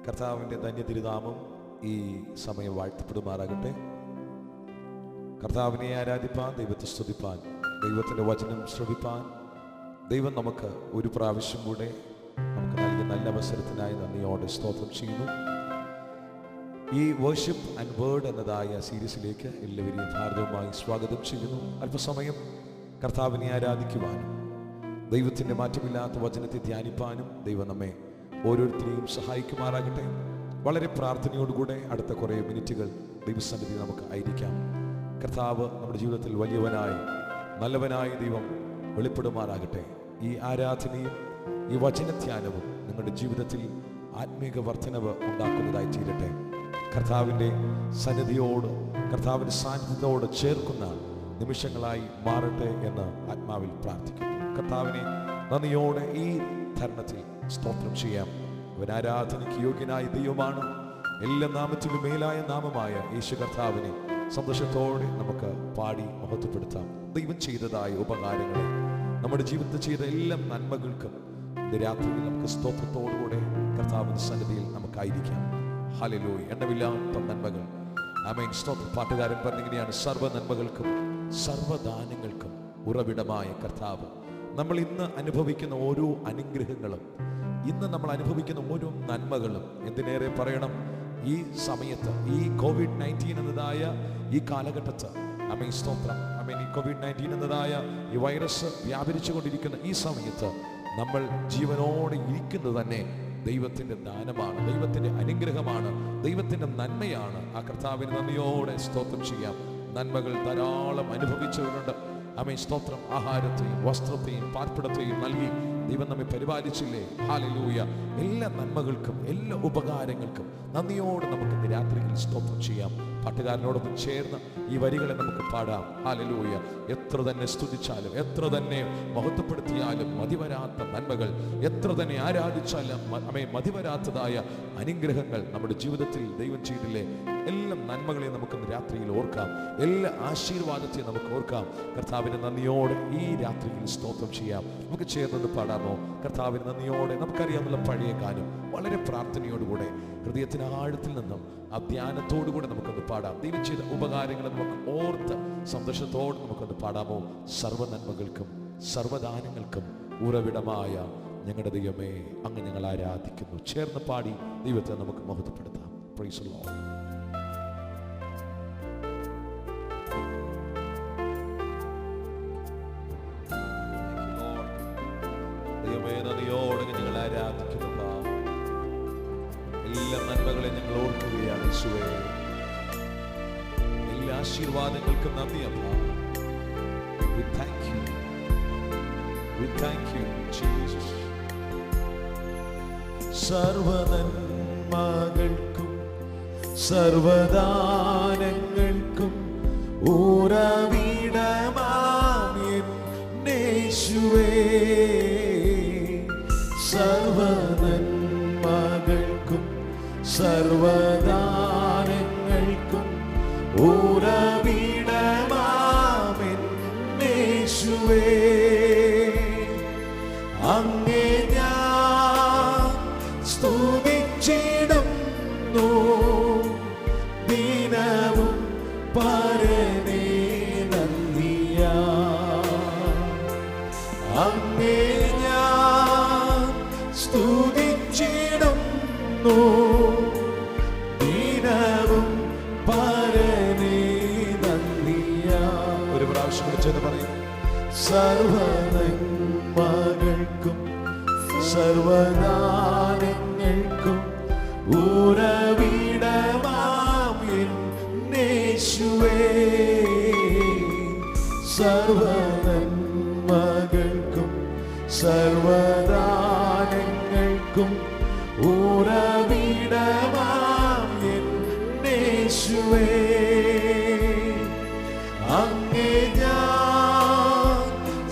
കർത്താവിൻ്റെ ധന്യതിരുനാമം ഈ സമയം വാഴ്ത്തപ്പെടുമാറാകട്ടെ. കർത്താവിനെ ആരാധിപ്പാൻ, ദൈവത്തെ സ്തുതിപ്പാൻ, ദൈവത്തിൻ്റെ വചനം ശ്രവിപ്പാൻ ദൈവം നമുക്ക് ഒരു പ്രാവശ്യം കൂടെ നമുക്ക് നൽകിയ നല്ല അവസരത്തിനായി നന്ദിയോടെ സ്തോത്രം ചെയ്യുന്നു. ഈ വർഷിപ്പ് ആൻഡ് വേർഡ് എന്നതായ സീരീസിലേക്ക് എല്ലാവരെയും ഭാരതവുമായി സ്വാഗതം ചെയ്യുന്നു. അല്പസമയം കർത്താവിനെ ആരാധിക്കുവാനും ദൈവത്തിൻ്റെ മാറ്റമില്ലാത്ത വചനത്തെ ധ്യാനിപ്പാനും ദൈവം നമ്മെ ഓരോരുത്തരെയും സഹായിക്കുമാറാകട്ടെ. വളരെ പ്രാർത്ഥനയോടുകൂടെ അടുത്ത കുറേ മിനിറ്റുകൾ ദൈവസന്നിധി നമുക്ക് ആയിരിക്കാം. കർത്താവ് നമ്മുടെ ജീവിതത്തിൽ വലിയവനായി നല്ലവനായ ദൈവം വെളിപ്പെടുമാറാകട്ടെ. ഈ ആരാധനയും ഈ വചനധ്യാനവും നിങ്ങളുടെ ജീവിതത്തിൽ ആത്മീക വർധനവ് ഉണ്ടാക്കുന്നതായി തീരട്ടെ. കർത്താവിൻ്റെ സന്നിധിയോട്, കർത്താവിൻ്റെ സാന്നിധ്യത്തോട് ചേർക്കുന്ന നിമിഷങ്ങളായി മാറട്ടെ എന്ന് ആത്മാവിൽ പ്രാർത്ഥിക്കുന്നു. കർത്താവിനെ നന്ദിയോടെ ഈ തരുണത്തിൽ സ്തോത്രം ചെയ്യാം. അവൻ ആരാധനയ്ക്ക് യോഗ്യനായ ദൈവമാണ്. എല്ലാ നാമത്തിലും മേലായ നാമമായ യേശു കർത്താവിനെ സന്തോഷത്തോടെ നമുക്ക് പാടി മഹത്വപ്പെടുത്താം. ദൈവം ചെയ്തതായ ഉപകാരങ്ങളെ, നമ്മുടെ ജീവിതത്തിൽ ചെയ്ത എല്ലാ നന്മകൾക്കും ഇന്ന് രാത്രിയിൽ നമുക്ക് സ്തോത്രത്തോടുകൂടെ കർത്താവിന്റെ സന്നിധിയിൽ നമുക്കായിരിക്കാം. ഹല്ലേലൂയ. എണ്ണമില്ലാത്ത നന്മകൾ. ആമേൻ. സ്തോത്രം. പാട്ടുകാരൻ പറഞ്ഞിങ്ങനെയാണ്, സർവ്വ നന്മകൾക്കും സർവ്വദാനങ്ങൾക്കും ഉറവിടമായ കർത്താവ്. നമ്മൾ ഇന്ന് അനുഭവിക്കുന്ന ഓരോ അനുഗ്രഹങ്ങളും, ഇന്ന് നമ്മൾ അനുഭവിക്കുന്ന ഓരോ നന്മകളും, എന്തിനേറെ പറയണം, ഈ സമയത്ത്, ഈ COVID-19 എന്നതായ ഈ കാലഘട്ടത്ത്, ആമേൻ സ്തോത്രം, ആമേൻ, ഈ COVID-19 എന്നതായ ഈ വൈറസ് വ്യാപരിച്ചു കൊണ്ടിരിക്കുന്ന ഈ സമയത്ത് നമ്മൾ ജീവനോടെ ഇരിക്കുന്നത് തന്നെ ദൈവത്തിൻ്റെ ദാനമാണ്, ദൈവത്തിൻ്റെ അനുഗ്രഹമാണ്, ദൈവത്തിൻ്റെ നന്മയാണ്. ആ കർത്താവിന് നന്ദിയോടെ സ്തോത്രം ചെയ്യാം. നന്മകൾ ധാരാളം അനുഭവിച്ചവരുണ്ട്. ആമേൻ സ്തോത്രം. ആഹാരത്തെയും വസ്ത്രത്തെയും പാർപ്പിടത്തെയും നൽകി ദൈവം നമ്മെ പരിപാലിച്ചില്ലേ. ഹല്ലേലൂയ. എല്ലാ നന്മകൾക്കും എല്ലാ ഉപകാരങ്ങൾക്കും നന്ദിയോടെ നമുക്ക് ഇന്ന് രാത്രിയിൽ സ്തോത്രം ചെയ്യാം. പാട്ടുകാരനോടൊപ്പം ചേർന്ന് ഈ വരികളെ നമുക്ക് പാടാം. ഹല്ലേലൂയ. എത്ര തന്നെ സ്തുതിച്ചാലും, എത്ര തന്നെ മഹത്വപ്പെടുത്തിയാലും മതിവരാത്ത നന്മകൾ, എത്ര തന്നെ ആരാധിച്ചാലും മതിവരാത്തതായ അനുഗ്രഹങ്ങൾ നമ്മുടെ ജീവിതത്തിൽ ദൈവം ചെയ്തില്ലേ. എല്ലാ നന്മകളെയും നമുക്ക് രാത്രിയിൽ ഓർക്കാം. എല്ലാ ആശീർവാദത്തെയും നമുക്ക് ഓർക്കാം. കർത്താവിന് നന്ദിയോടെ ഈ രാത്രിയിൽ സ്തോത്രം ചെയ്യാം. നമുക്ക് ചേർന്നത് പാടാമോ? കർത്താവിന് നന്ദിയോടെ. നമുക്കറിയാവുന്ന പഴയ ഗാനം വളരെ പ്രാർത്ഥനയോടുകൂടെ ഹൃദയത്തിന് ആഴത്തിൽ നിന്നും ആ ധ്യാനത്തോടുകൂടെ നമുക്കൊന്ന് പാടാം. ദൈവം ചെയ്ത ഉപകാരങ്ങളെ നമുക്ക് ഓർത്ത് സന്തോഷത്തോടെ നമുക്കൊന്ന് പാടാമോ? സർവ്വ നന്മകൾക്കും സർവ്വദാനങ്ങൾക്കും ഉറവിടമായ ഞങ്ങളുടെ ദൈവമേ, അങ്ങ് ഞങ്ങൾ ആരാധിക്കുന്നു. ചേർന്ന് പാടി ദൈവത്തെ നമുക്ക് മഹത്വപ്പെടുത്താം. Price the Lord. ദൈവമേ, നന്ദിയോടെ ഞങ്ങൾ ആരാധിക്കുന്നു. എല്ലാ നന്മകളെ ഞങ്ങൾ ഓർക്കുകയാണ് യേശുവേ. എല്ലാ ആശീർവാദങ്ങൾക്കും നന്ദി അപ്പാ. We thank you. We thank you, Jesus. സർവ്വനന്മകൾക്കും സർവ്വദാനങ്ങൾക്കും ഉറവിടമാം യേശുവേ. സർവ്വനന്മകൾക്കും സർവ്വദാനങ്ങൾക്കും ഉറവിടമാം യേശുവേ. അങ്ങേ ഞാൻ സ്തുതിച്ചിടുന്നു ദിനവും പരനേ നന്ദിയാ. അങ്ങേ ഞാൻ സ്തുതിച്ചിടുന്നു ദിനവും പരനേ നന്ദിയാ. ഒരു പ്രാവശ്യം വിളിച്ചെന്ന് പറയും. സർവ്വനന്മകൾക്കും സർവ്വദാനങ്ങൾക്കും ഉറവിടമാം യേശുവേ. സർവ്വനന്മകൾക്കും സർവ്വദാനങ്ങൾക്കും ഉറവിടമാം യേശുവേ. അങ്ങേ ഞാൻ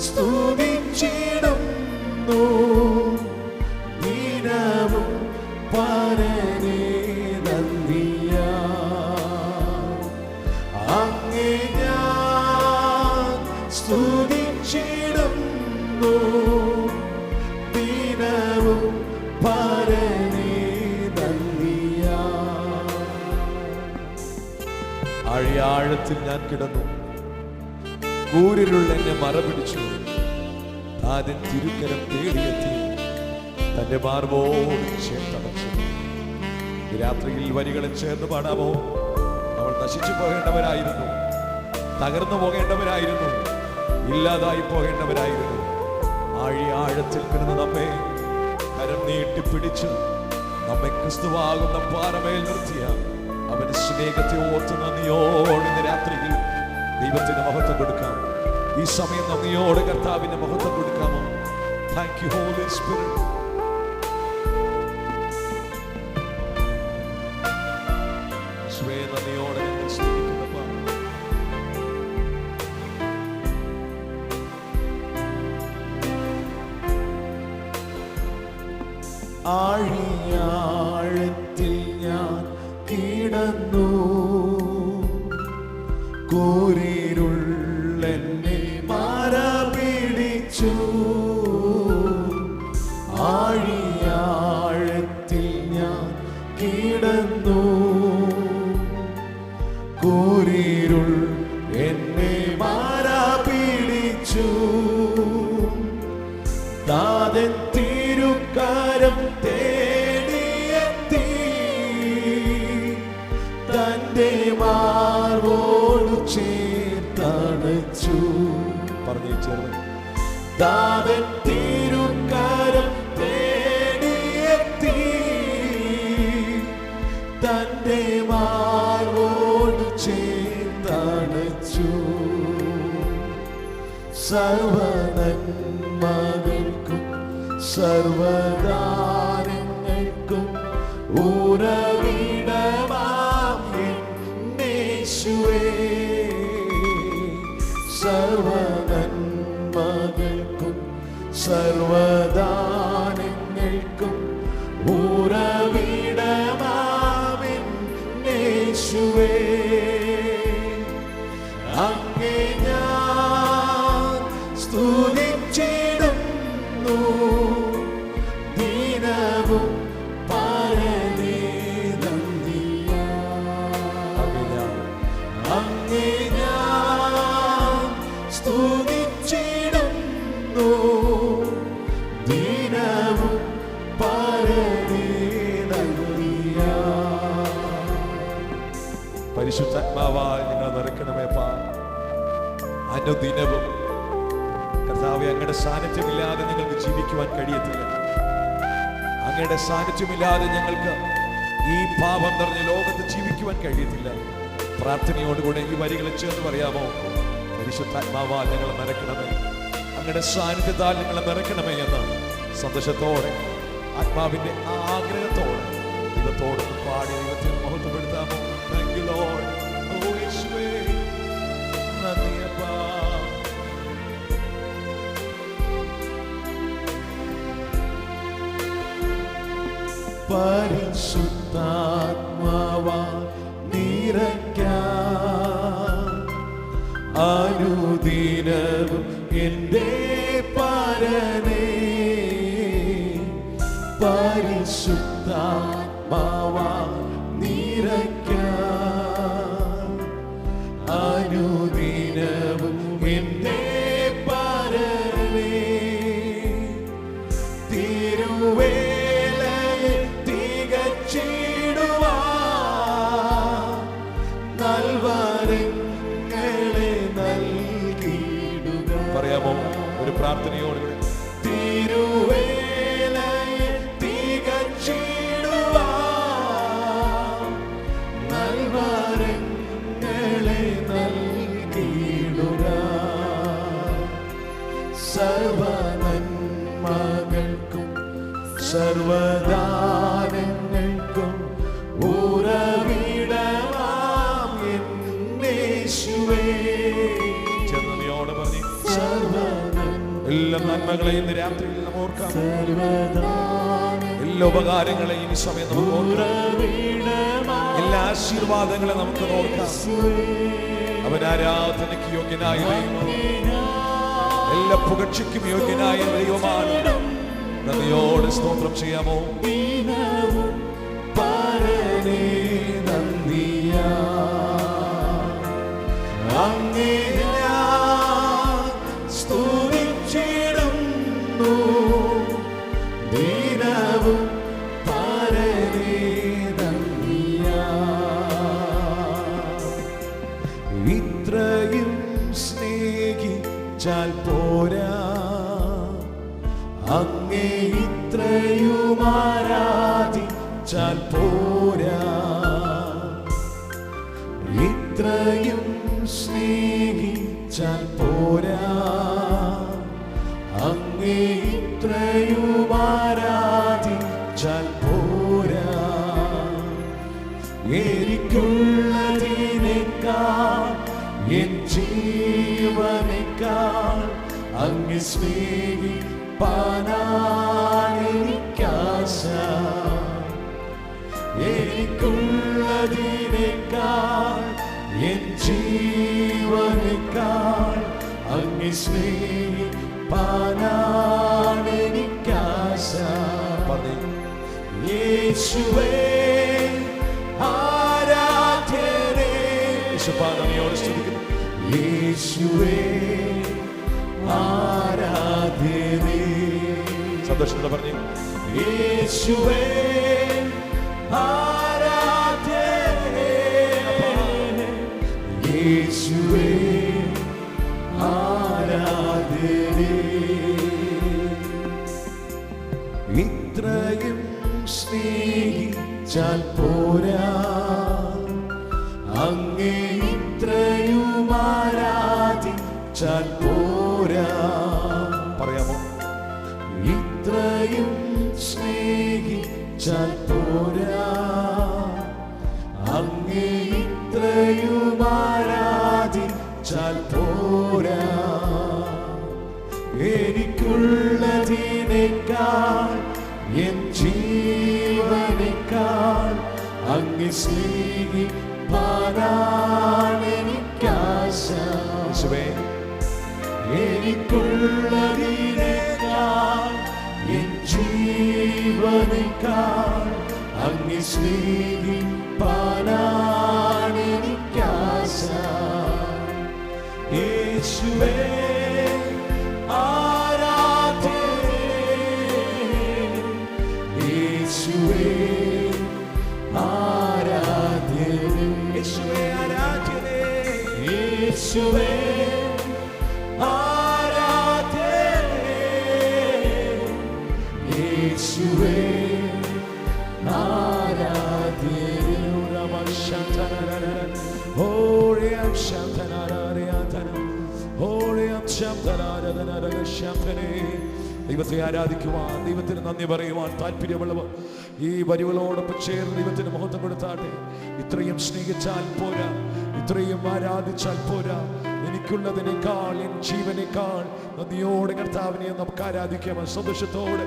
സ്തുതിച്ചിടുന്നു ദിനവും പരനേ നന്ദിയാ. അങ്ങേ ഞാൻ സ്തുതിച്ചിടുന്നു ദിനവും പരനേ നന്ദി. ആഴിയാഴത്തിൽ ഞാൻ കിടന്നു, കൂരിരുൾ എന്നെ മറപിടിച്ചു. താൻ തിരുക്കരം തേടിയെത്തി, തന്റെ മാർബോട് ചേർത്തടച്ചു. ഈ രാത്രിയിൽ വരികളിൽ ചേർന്ന് പാടാമോ? നമ്മൾ നശിച്ചു പോകേണ്ടവരായിരുന്നു, തകർന്നു പോകേണ്ടവരായിരുന്നു, ഇല്ലാതായി പോകേണ്ടവരായിരുന്നു. ആഴിയാഴത്തിൽ കിടന്ന് നമ്മെ കരം നീട്ടിപ്പിടിച്ച് നമ്മെ ക്രിസ്തുവാകുന്ന പാറമേൽ നിർത്തിയ അവന്റെ സ്നേഹത്തെ ഓർത്ത് നന്ദിയോടെ ഇന്ന് രാത്രിയിൽ ദൈവത്തിന് മഹത്വം കൊടുക്കാം. ഈ സമയം നന്ദിയോടെ കർത്താവിന് മഹത്വം കൊടുക്കാമോ? Thank you holy spirit. നന്ദിയോടെ ഞങ്ങൾ സ്തുതിക്കുന്നപ്പാ. ആഴിയാഴത്തിൽ ഞാൻ കിടന്നു, കൂരിരുൾ എന്നെ മറപിടിച്ചു. ആഴിയാഴത്തിൽ ഞാൻ കിടന്നു, കൂരിരുൾ എന്നെ മറപിടിച്ചു. താതൻ തിരുക്കരം തേടിയെത്തി, തന്റെ മാർവോട് ചേർത്തണച്ചു. പറഞ്ഞു ചേർന്ന്. താതൻ തിരുക്കരം തേടിയെത്തി, തന്റെ മാർവോട് ചേർത്തണച്ചു. സർവനന്മകൾക്കും സർവദാനങ്ങൾക്കും ഉറവിടമാം യേശുവേ. സർവനന്മകൾക്കും സർവദാനങ്ങൾക്കും ഉറവിടമാം യേശുവേ. അങ്ങേ ഞാൻ സ്തുതിച്ചിടുന്നു, ദിനവും പരനേ നന്ദിയാൽ. അങ്ങേ ഞാൻ സ്തുതിച്ചിടുന്നു, ദിനവും പരനേ നന്ദിയാൽ. പരിശുദ്ധാത്മാവാൽ നിങ്ങൾ നിറയ്ക്കണമേപ്പാ. അനുദിനവും കർത്താവേ, അങ്ങയുടെ സാന്നിധ്യമില്ലാതെ ഞങ്ങൾക്ക് ജീവിക്കുവാൻ കഴിയത്തില്ല. അങ്ങയുടെ സാന്നിധ്യമില്ലാതെ ഞങ്ങൾക്ക് ഈ പാപം നിറഞ്ഞ ലോകത്ത് ജീവിക്കുവാൻ കഴിയത്തില്ല. പ്രാർത്ഥനയോടുകൂടെ ഈ വരികളെ ചേർന്ന് പറയാമോ? പരിശുദ്ധാത്മാവാൽ ഞങ്ങളെ നിറയ്ക്കണമേ, അങ്ങയുടെ സാന്നിധ്യത്താൽ ഞങ്ങളെ നിറയ്ക്കണമേ എന്ന് സന്തോഷത്തോടെ ആത്മാവിന്റെ ആഗ്രഹത്തോടെ ദൈവത്തോട് പാടി ദൈവത്തെ മഹത്വപ്പെടുത്താമോ? Thank you lord. ഓ യേശുവേ, നന്ദിയപ്പാ. പരിശുദ്ധാത്മാവാൽ നിറയ്ക്കാൻ അനുദിനവും എൻ്റെ പരനേ. പരിശുദ്ധാത്മാവാൽ നിറയ്ക്കാൻ അനുദിനവും എൻ്റെ പരനേ. തിരുവേലയെ തികച്ചിടുവാൻ നൽവരങ്ങളെ നൽകിയിടുക. പറയാമോ ഒരു പ്രാർത്ഥനയോട്? തിരുവേലയെ തികച്ചിടുവാൻ നൽവരങ്ങളെ നൽകിയിടുക. സർവനന്മകൾക്കും സർവദാനങ്ങൾക്കും ഉറവിടമാം യേശുവേ. ചെന്നോട് പറഞ്ഞു. സർവനന്മ എല്ലാ നന്മകളെയും ഇന്ന് രാത്രിയിൽ നമുക്ക് ഓർക്കാം. സർവദാനം എല്ലാ ഉപകാരങ്ങളെയും ഈ സമയം നമുക്ക് ഓർക്കാം. ഉറവിടമാം എല്ലാ ആശീർവാദങ്ങളെ നമുക്ക് ഓർക്കാം. അവൻ ആരാധനയ്ക്ക് യോഗ്യനായ ദൈവം, എല്ലാ പുകഴ്ചയ്ക്കും യോഗ്യനായ ദൈവമാണ്. നന്ദിയോട് സ്തോത്രം ചെയ്യാമോ? ദിനവും പരനേ നന്ദിയാൽ. പോരാ, ഇത്രയും സ്നേഹിച്ചാൽ പോരാ, അങ്ങേ ഇത്രയും ആരാധിച്ചാൽ പോരാ. എനിക്കുള്ളതിനേക്കാൾ എൻ ജീവനേക്കാൾ അങ്ങ് സ്നേഹിപ്പാനാണെനിക്കാശ. എനിക്കുള്ളതിനേക്കാൾ എൻ ജീവനേക്കാൾ അങ്ങ് സ്നേഹിപ്പാനാണെനിക്കാശ. യേശുവേ ആരാധ്യനേ, യേശുപാദമയോട് സ്തുതിക്കുന്നു. യേശുവേ ആരാധ്യനേ, സന്തോഷത്തോടെ പറഞ്ഞു. യേശുവേ ആരാധ്യനേ, യേശുവേ ആരാധ്യനേ. ഇത്രയും സ്നേഹിച്ചാൽ പോരാ, അങ്ങേ ഇത്രയും ആരാധിച്ചാൽ പോരാ. പറയാമോ? ഇത്രയും സ്നേഹിച്ചാൽ പോരാ, അങ്ങേ ഇത്രയും ആരാധിച്ചാൽ പോരാ. എനിക്കുള്ളതിനേക്കാൾ എൻ ജീവനേക്കാൾ അങ്ങ് സ്നേഹിപ്പാനാണെനിക്കാശ. എനിക്കുള്ളതിനേക്കാൾ എൻ ജീവനേക്കാൾ അങ്ങ് സ്നേഹിപ്പാനാണെനിക്കാശ. യേശുവേ ആരാധ്യനേ, യേശുവേ ആരാധ്യനേ, യേശുവേ ആരാധ്യനേ, യേശുവേ ആരാധ്യനേ, യേശുവേ ആരാധ്യനേ. ദൈവത്തെ ആരാധിക്കുവാൻ, ദൈവത്തിന് നന്ദി പറയുവാൻ താല്പര്യമുള്ളവർ ഈ വരികളോടൊപ്പം ചേർന്ന് ദൈവത്തിന് മഹത്വം കൊടുത്താട്ടെ. ഇത്രയും സ്നേഹിച്ചാൽ പോരാ, ഇത്രയും ആരാധിച്ചാൽ പോരാ, എനിക്കുള്ളതിനേക്കാൾ എൻ ജീവനേക്കാൾ നന്ദിയോടെ കർത്താവിനെ നമുക്ക് ആരാധിക്കാം സന്തോഷത്തോടെ.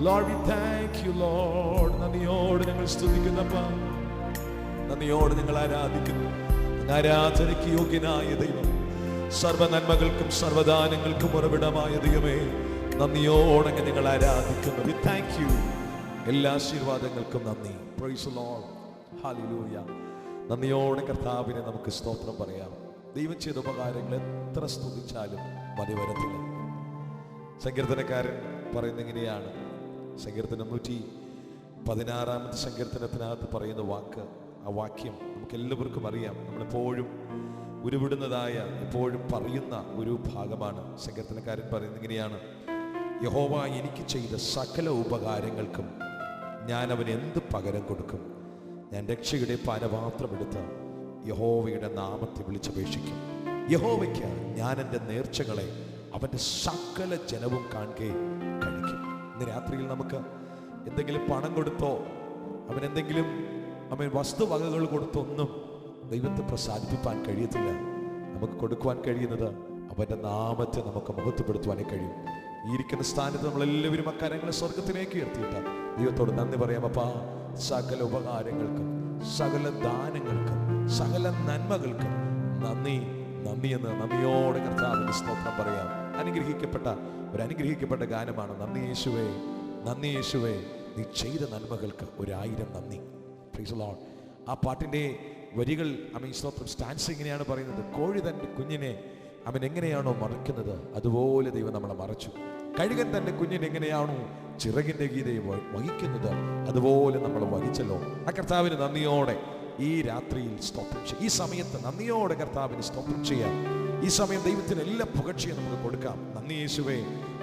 Lord, we thank you, Lord. നന്ദിയോടെ ഞങ്ങൾ സ്തുതിക്കുന്നപ്പ, നന്ദിയോടെ ഞങ്ങൾ ആരാധിക്കുന്നു. ആരാധനയ്ക്ക് യോഗ്യനായ ദൈവം, സർവ നന്മകൾക്കും സർവദാനങ്ങൾക്കും ഉറവിടമായ ദൈവമേ, നന്ദിയോടെ ഞങ്ങൾ ആരാധിക്കുന്നു. We thank you. എല്ലാ ആശീർവാദങ്ങൾക്കും നന്ദി. Praise the Lord. Hallelujah. നന്ദിയോടെ കർത്താവിനെ നമുക്ക് സ്തോത്രം പറയാം. ദൈവം ചെയ്ത ഉപകാരങ്ങൾ എത്ര സ്തുതിച്ചാലും മതി വരത്തില്ല. സങ്കീർത്തനക്കാരൻ പറയുന്ന എങ്ങനെയാണ്? സങ്കീർത്തനം 116 സങ്കീർത്തനത്തിനകത്ത് പറയുന്ന വാക്ക്, ആ വാക്യം നമുക്ക് എല്ലാവർക്കും അറിയാം. നമ്മളെപ്പോഴും ഉരുവിടുന്നതായ, എപ്പോഴും പറയുന്ന ഒരു ഭാഗമാണ്. സങ്കീർത്തനക്കാരൻ പറയുന്നത് ഇങ്ങനെയാണ്: യഹോവ എനിക്ക് ചെയ്ത സകല ഉപകാരങ്ങൾക്കും ഞാൻ അവന് എന്ത് പകരം കൊടുക്കും? ഞാൻ രക്ഷയുടെ പാനപാത്രമെടുത്ത് യഹോവയുടെ നാമത്തെ വിളിച്ചപേക്ഷിക്കും. യഹോവയ്ക്ക് ഞാൻ എൻ്റെ നേർച്ചകളെ അവൻ്റെ സകല ജനവും കാണുകെ കഴിക്കും. ഇന്ന് രാത്രിയിൽ നമുക്ക് എന്തെങ്കിലും പണം കൊടുത്തോ, അവനെന്തെങ്കിലും വസ്തുവകകൾ കൊടുത്തൊന്നും ദൈവത്തെ പ്രസാദിപ്പിക്കാൻ കഴിയത്തില്ല. നമുക്ക് കൊടുക്കുവാൻ കഴിയുന്നത് അവൻ്റെ നാമത്തെ നമുക്ക് മഹത്വപ്പെടുത്തുവാനേ കഴിയും. ഈ ഇരിക്കുന്ന സ്ഥാനത്ത് നമ്മളെല്ലാവരും അക്കാര്യങ്ങളെ സ്വർഗത്തിലേക്ക് ഉയർത്തിയിട്ട് ദൈവത്തോട് നന്ദി പറയാം. അപ്പാ, സകല ഉപകാരങ്ങൾക്കും സകല ദാനങ്ങൾക്കും സകല നന്മകൾക്കും നന്ദി, നന്ദി എന്ന് നന്ദിയോടെ കർത്താവിന്റെ സ്തോത്രം പറയാം. അനുഗ്രഹിക്കപ്പെട്ട ഗാനമാണ് നന്ദി യേശുവേ, നന്ദി യേശുവേ, നീ ചെയ്ത നന്മകൾക്ക് 1000 നന്ദി. Price the Lord. ആ പാട്ടിൻ്റെ വരികൾ സ്തോത്രം സ്റ്റാൻസ് ഇങ്ങനെയാണ് പറയുന്നത്: കോഴി തൻ്റെ കുഞ്ഞിനെ അവൻ എങ്ങനെയാണോ മറയ്ക്കുന്നത് അതുപോലെ ദൈവം നമ്മളെ മറച്ചു. കഴുകൻ തൻ്റെ കുഞ്ഞിനെ എങ്ങനെയാണോ ചിറകിൻ്റെ ഗീതയെ വഹിക്കുന്നത് അതുപോലെ നമ്മൾ വഹിച്ചല്ലോ. ആ കർത്താവിന് നന്ദിയോടെ ഈ രാത്രിയിൽ സ്തോത്രം ചെയ്യാം. ഈ സമയത്ത് നന്ദിയോടെ കർത്താവിന് സ്തോത്രം ചെയ്യാം. ഈ സമയം ദൈവത്തിന് എല്ലാ പുകഴ്ചയും നമുക്ക് കൊടുക്കാം. നന്ദി യേശുവേ,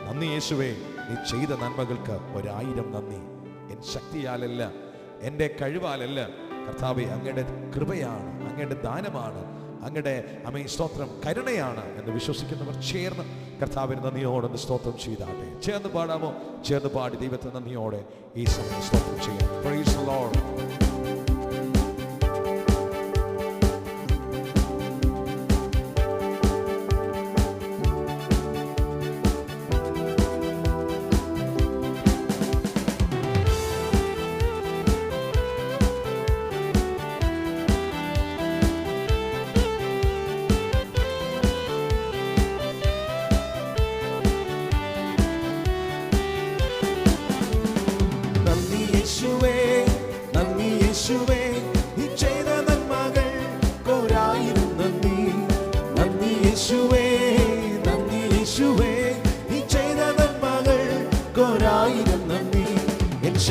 നന്ദി യേശുവേ, നീ ചെയ്ത നന്മകൾക്ക് 1000 നന്ദി. എൻ ശക്തിയാലല്ല, എൻ്റെ കഴിവാലല്ല കർത്താവേ, അങ്ങയുടെ കൃപയാണ്, അങ്ങയുടെ ദാനമാണ്, അങ്ങയുടെ അമേ സ്തോത്രം കരുണയാണ് എന്ന് വിശ്വസിക്കുന്നവർ ചേർന്ന് കർത്താവിന് നന്ദിയോടെ സ്തോത്രം ചെയ്താട്ടെ. ചേർന്ന് പാടാമോ? ചേർന്ന് പാടി ദൈവത്തെ നന്ദിയോടെ ഈ സമയം സ്തോത്രം ചെയ്യാം. Price the Lord.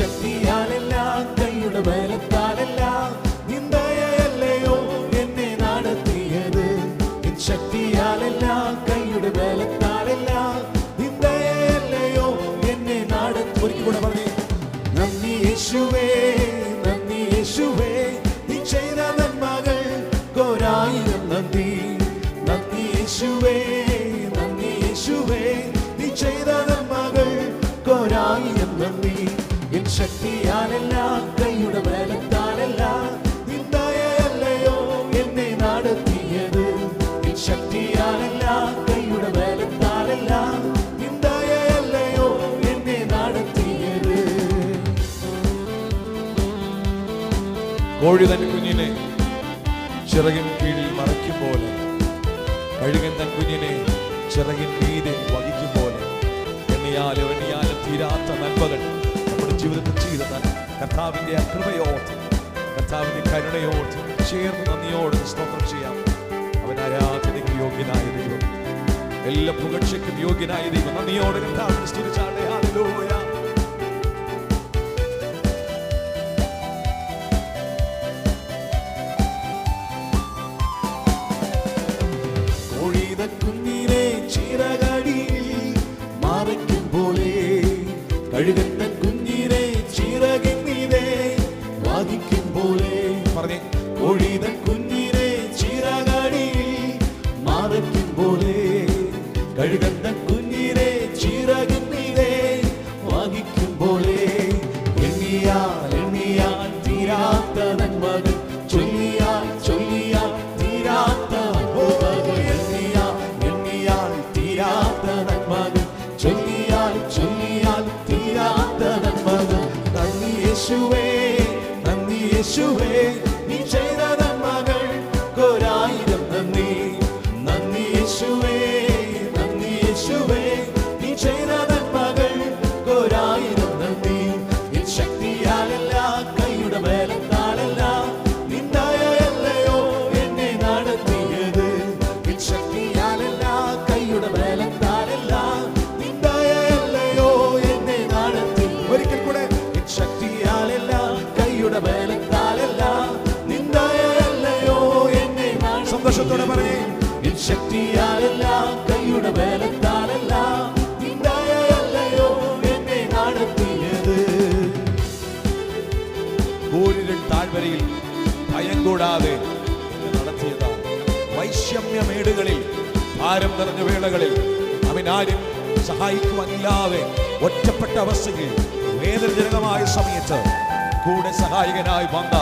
ശക്തിയാലല്ല, കൈയുടെ ബലത്താലല്ല, നിന്ദയല്ലയോ എന്നെ നടത്തിയത്. ശക്തിയാലല്ല, കൈയുടെ ബലത്താലല്ല, നിന്ദയല്ലയോ എന്നെ നടത്തി. ഒരിക്കൽ കൂടെ പറഞ്ഞേ, നന്ദി യേശുവേ, നന്ദി യേശുവേ, നീ ചെയ്ത നന്മകൾ കോരായിരം നന്ദി. നന്ദി യേശുവേ, നന്ദി യേശുവേ, നീ ചെയ്ത നന്മകൾ കോരായിരം നന്ദി. എൻ ശക്തിയാലല്ല, കൈയുടെ ബലത്താലല്ല, നിന്ദയല്ലയോ എന്നെ നടത്തിയത്. എൻ ശക്തിയാലല്ല, കൈയുടെ ബലത്താലല്ല, നിന്ദയല്ലയോ എന്നെ നടത്തിയത്. കോഴി തൻ കുഞ്ഞിനെ ചിറകിൻ കീഴിൽ മറയ്ക്കും പോലെ, കഴുകൻ തൻ കുഞ്ഞിനെ ചിറകിൻ മീതെ വഹിക്കും പോലെ, എണ്ണിയാലും എണ്ണിയാലും തീരാത്ത നന്മകൾ ജീവിതത്തിൽ ചെയ്ത കർത്താവിന്റെ കൃപയോർത്ത്, കർത്താവിന്റെ കരുണയോർത്ത് ചേർന്ന് നന്ദിയോട് സ്തോത്രം ചെയ്യാം. അവൻ ആരാധനയ്ക്ക് യോഗ്യനായ ദൈവം, എല്ലാ പുകഴ്ചയ്ക്കും യോഗ്യനായ ദൈവം. നന്ദിയോട് കർത്താവിനെ സ്തുതിച്ചാട്ടെ. ഹല്ലേലൂയ. കോഴിതൻ കുഞ്ഞിനെ ചിറകടിയിൽ മറയ്ക്കും പോലെ, കഴുകൻ തൻ കുഞ്ഞിനെ ചിറകിൻ മീതെ വഹിക്കും പോലെ. പറഞ്ഞേ, കോഴിതൻ കുഞ്ഞിനെ ചിറകടിയിൽ മറയ്ക്കും പോലെ, കഴുകൻ തൻ കുഞ്ഞിനെ ചിറകിൻ മീതെ വഹിക്കും പോലെ. എണ്ണിയാൽ എണ്ണിയാൽ തീരാത്ത നന്മകൾ, ചൊല്ലിയാൽ ചൊല്ലിയാൽ തീരാത്ത നന്മകൾ. എണ്ണിയാൽ എണ്ണിയാൽ തീരാത്ത നന്മകൾ, ചൊല്ലിയാൽ ചൊല്ലിയാൽ തീരാത്ത നന്മകൾ. നന്ദി യേശുവേ, നന്ദി യേശുവേ, നീ ചെയ്ത നന്മകൾ കോരായിരം നന്ദി. നന്ദി യേശുവേ, നന്ദി യേശുവേ, നീ ചെയ്ത നന്മകൾ കോരായിരം നന്ദി. എൻ ശക്തിയാലല്ല, കൈയുടെ ബലത്താലല്ല, നിന്ദയല്ലയോ എന്നെ നടത്തിയത്. എൻ ശക്തിയാലല്ല, കൈയുടെ ബലത്താലല്ല, നിന്ദയല്ലയോ എന്നെ നടത്തി. ഒരിക്കൽ കൂടെ, എൻ ശക്തിയാലല്ല, കൈയുടെ ബലത്താലല്ല, നിന്ദയല്ലയോ എന്നെ നടത്തി. സന്തോഷത്തോടെ പറയേ, എൻ ശക്തിയാലല്ല, കൈയുടെ ബലത്താലല്ല, നിന്ദയല്ലയോ എന്നെ നടത്തിയത്. കൂരിരുൾ താഴ്വരയിൽ ഭയം കൂടാതെ നടത്തിയതാണ്. വൈഷമ്യമേടുകളിൽ, ഭാരം നിറഞ്ഞ വേളകളിൽ, അവനാരും സഹായിക്കുവാനില്ലാതെ ഒറ്റപ്പെട്ട അവസ്ഥയിൽ, വേദനജനകമായ സമയത്ത് കൂടെ സഹായകനായി വന്ന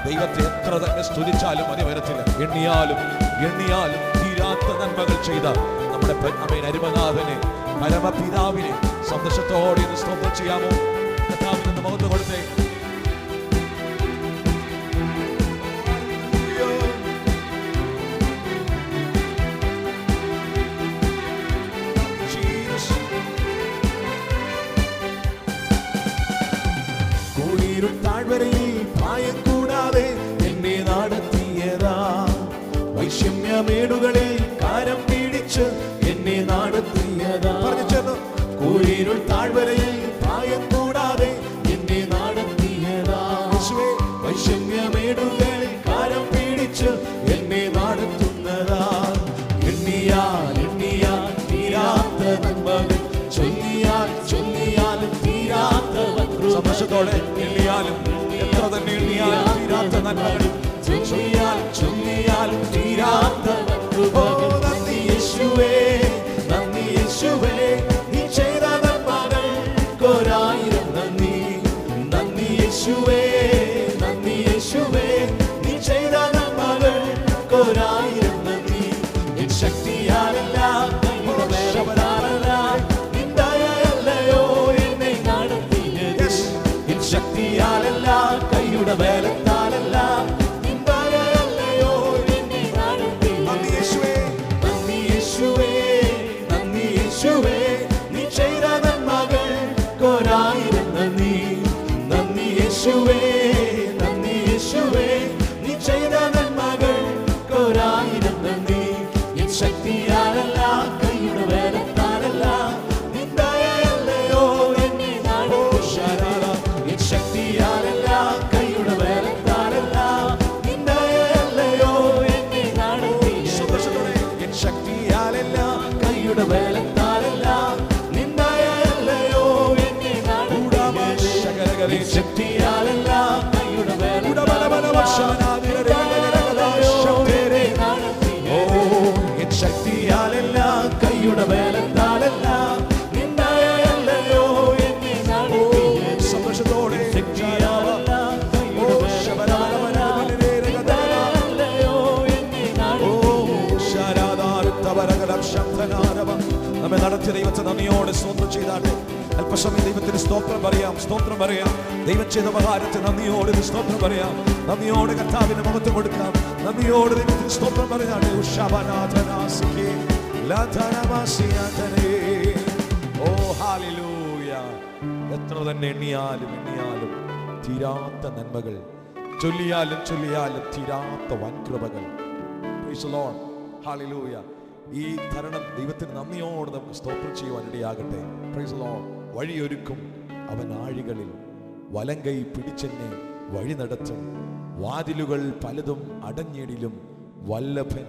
ദൈവത്തെ എത്ര തന്നെ സ്തുതിച്ചാലും മതി വരത്തില്ല. എണ്ണിയാലും എണ്ണിയാലും തീരാത്ത നന്മകൾ ചെയ്ത നമ്മുടെ അമേൻ അരുമനാഥനെ, പരമപിതാവിനെ സന്തോഷത്തോടെ സ്തോത്രം ചെയ്യാമോ? കർത്താവിന് മഹത്വം കൊടുത്തേ. താഴ്വരയിൽ ഭയം കൂടാതെ എന്നെ നടത്തിയതാ. വൈഷമ്യമേടുകളിൽ കാരം പിടിച്ച് എന്നെ നടത്തിയതാ. പറഞ്ഞു ചേർന്നു, കൂരിരുൾ താഴ്വരയിൽ ഭയം കൂടാതെ എന്നെ നടത്തിയതാ. വൈഷമ്യമേടുകളിൽ കാരം പിടിച്ച് എന്നെ നടത്തുന്നതാ. എണ്ണിയാൽ എണ്ണിയാൽ തീരാത്ത നന്മകൾ, ചൊല്ലിയാൽ ചൊല്ലി സന്തോഷത്തോടെ എണ്ണിയാലും എത്ര തന്നെ എണ്ണിയാലും തീരാത്ത നന്മകൾ, ചൊല്ലിയാലും ചൊല്ലിയാലും തീരാത്ത നന്ദി യേശുവേ, നന്ദി യേശുവേ, നീ ചെയ്ത നന്മകൾക്കൊരായിരം നന്ദി. നന്ദി യേശുവേ, നന്ദി യേശുവേ, നീ ചെയ്ത നന്മകൾക്കൊരായിരം നന്ദി. എൻ ശക്തിയാലല്ല, കൈയുടെ ബലത്താലല്ല, നിൻ ദയയല്ലയോ എന്നെ നടത്തിയത്. എൻ ശക്തിയാലല്ല, കൈയുടെ ബലത്താലല്ല, നിൻ ദയയല്ലയോ എന്നെ നടത്തിയത്. നന്ദി യേശുവേ, നന്ദി യേശുവേ, നന്ദി യേശുവേ, നീ ചെയ്ത നന്മകൾക്കൊരായിരം നന്ദി. നന്ദി യേശുവേ, നന്ദി യേശുവേ, നീ ചെയ്ത നന്മകൾക്കൊരായിരം നന്ദി. എൻ ശക്തിയാലല്ല, കൈയുടെ ബലത്താലല്ല, നിൻ ദയയല്ലയോ എന്നെ നടത്തിയത്. എൻ ശക്തിയാലല്ല, കൈയുടെ ബലത്താലല്ല, നിൻ ദയയല്ലയോ എന്നെ നടത്തിയത്. എൻ ശക്തിയാലല്ല, കൈയുടെ ബലത്താലല്ല, നിൻ ദയയല്ലയോ എന്നെ നടത്തിയത്. ശക്തിയാലല്ല, കൈയുടെ ബലത്താലല്ല, ശക്തിയാലല്ല, കൈയുടെ ബലത്താലല്ല, നിൻ ദയയല്ലയോ എന്നെ നടത്തിയത്. സന്തോഷത്തോടെ ശക്തിയാലല്ല, കൈയുടെ ബലത്താലല്ല, നിൻ ദയയല്ലയോ എന്നെ നടത്തിയത്. നമ്മെ നടത്തിയ ദൈവത്തെ നന്ദിയോടെ സ്തോത്രം ചെയ്താട്ടെ. അല്പസമയം ദൈവത്തിന് സ്തോത്രം പറയാം, സ്തോത്രം പറയാം. ദൈവം ചെയ്ത ഉപകാരത്തിന് നന്ദിയോടെ സ്തോത്രം പറയാം. നന്ദിയോടെ കർത്താവിന് മഹത്വം കൊടുക്കാം. നന്ദിയോടെ ദൈവത്തിന് സ്തോത്രം പറയാട്ടെ. ഓ ഹല്ലേലൂയ. എത്ര തന്നെ എണ്ണിയാലും എണ്ണിയാലും തീരാത്ത നന്മകൾ, ചൊല്ലിയാലും ചൊല്ലിയാലും തീരാത്ത വൻകൃപകൾ. Praise the lord. ഹല്ലേലൂയ. ഈ തരണം ദൈവത്തിന് നന്ദിയോടെ നമുക്ക് സ്തോത്രം ചെയ്യുവാൻ ഇടയാകട്ടെ. Praise the lord. വഴിയൊരുക്കും അവൻ ആഴികളിൽ, വലങ്കൈ പിടിച്ചെന്നെ വഴി നടത്തും. വാതിലുകൾ പലതും അടഞ്ഞിടിലും വല്ലഭൻ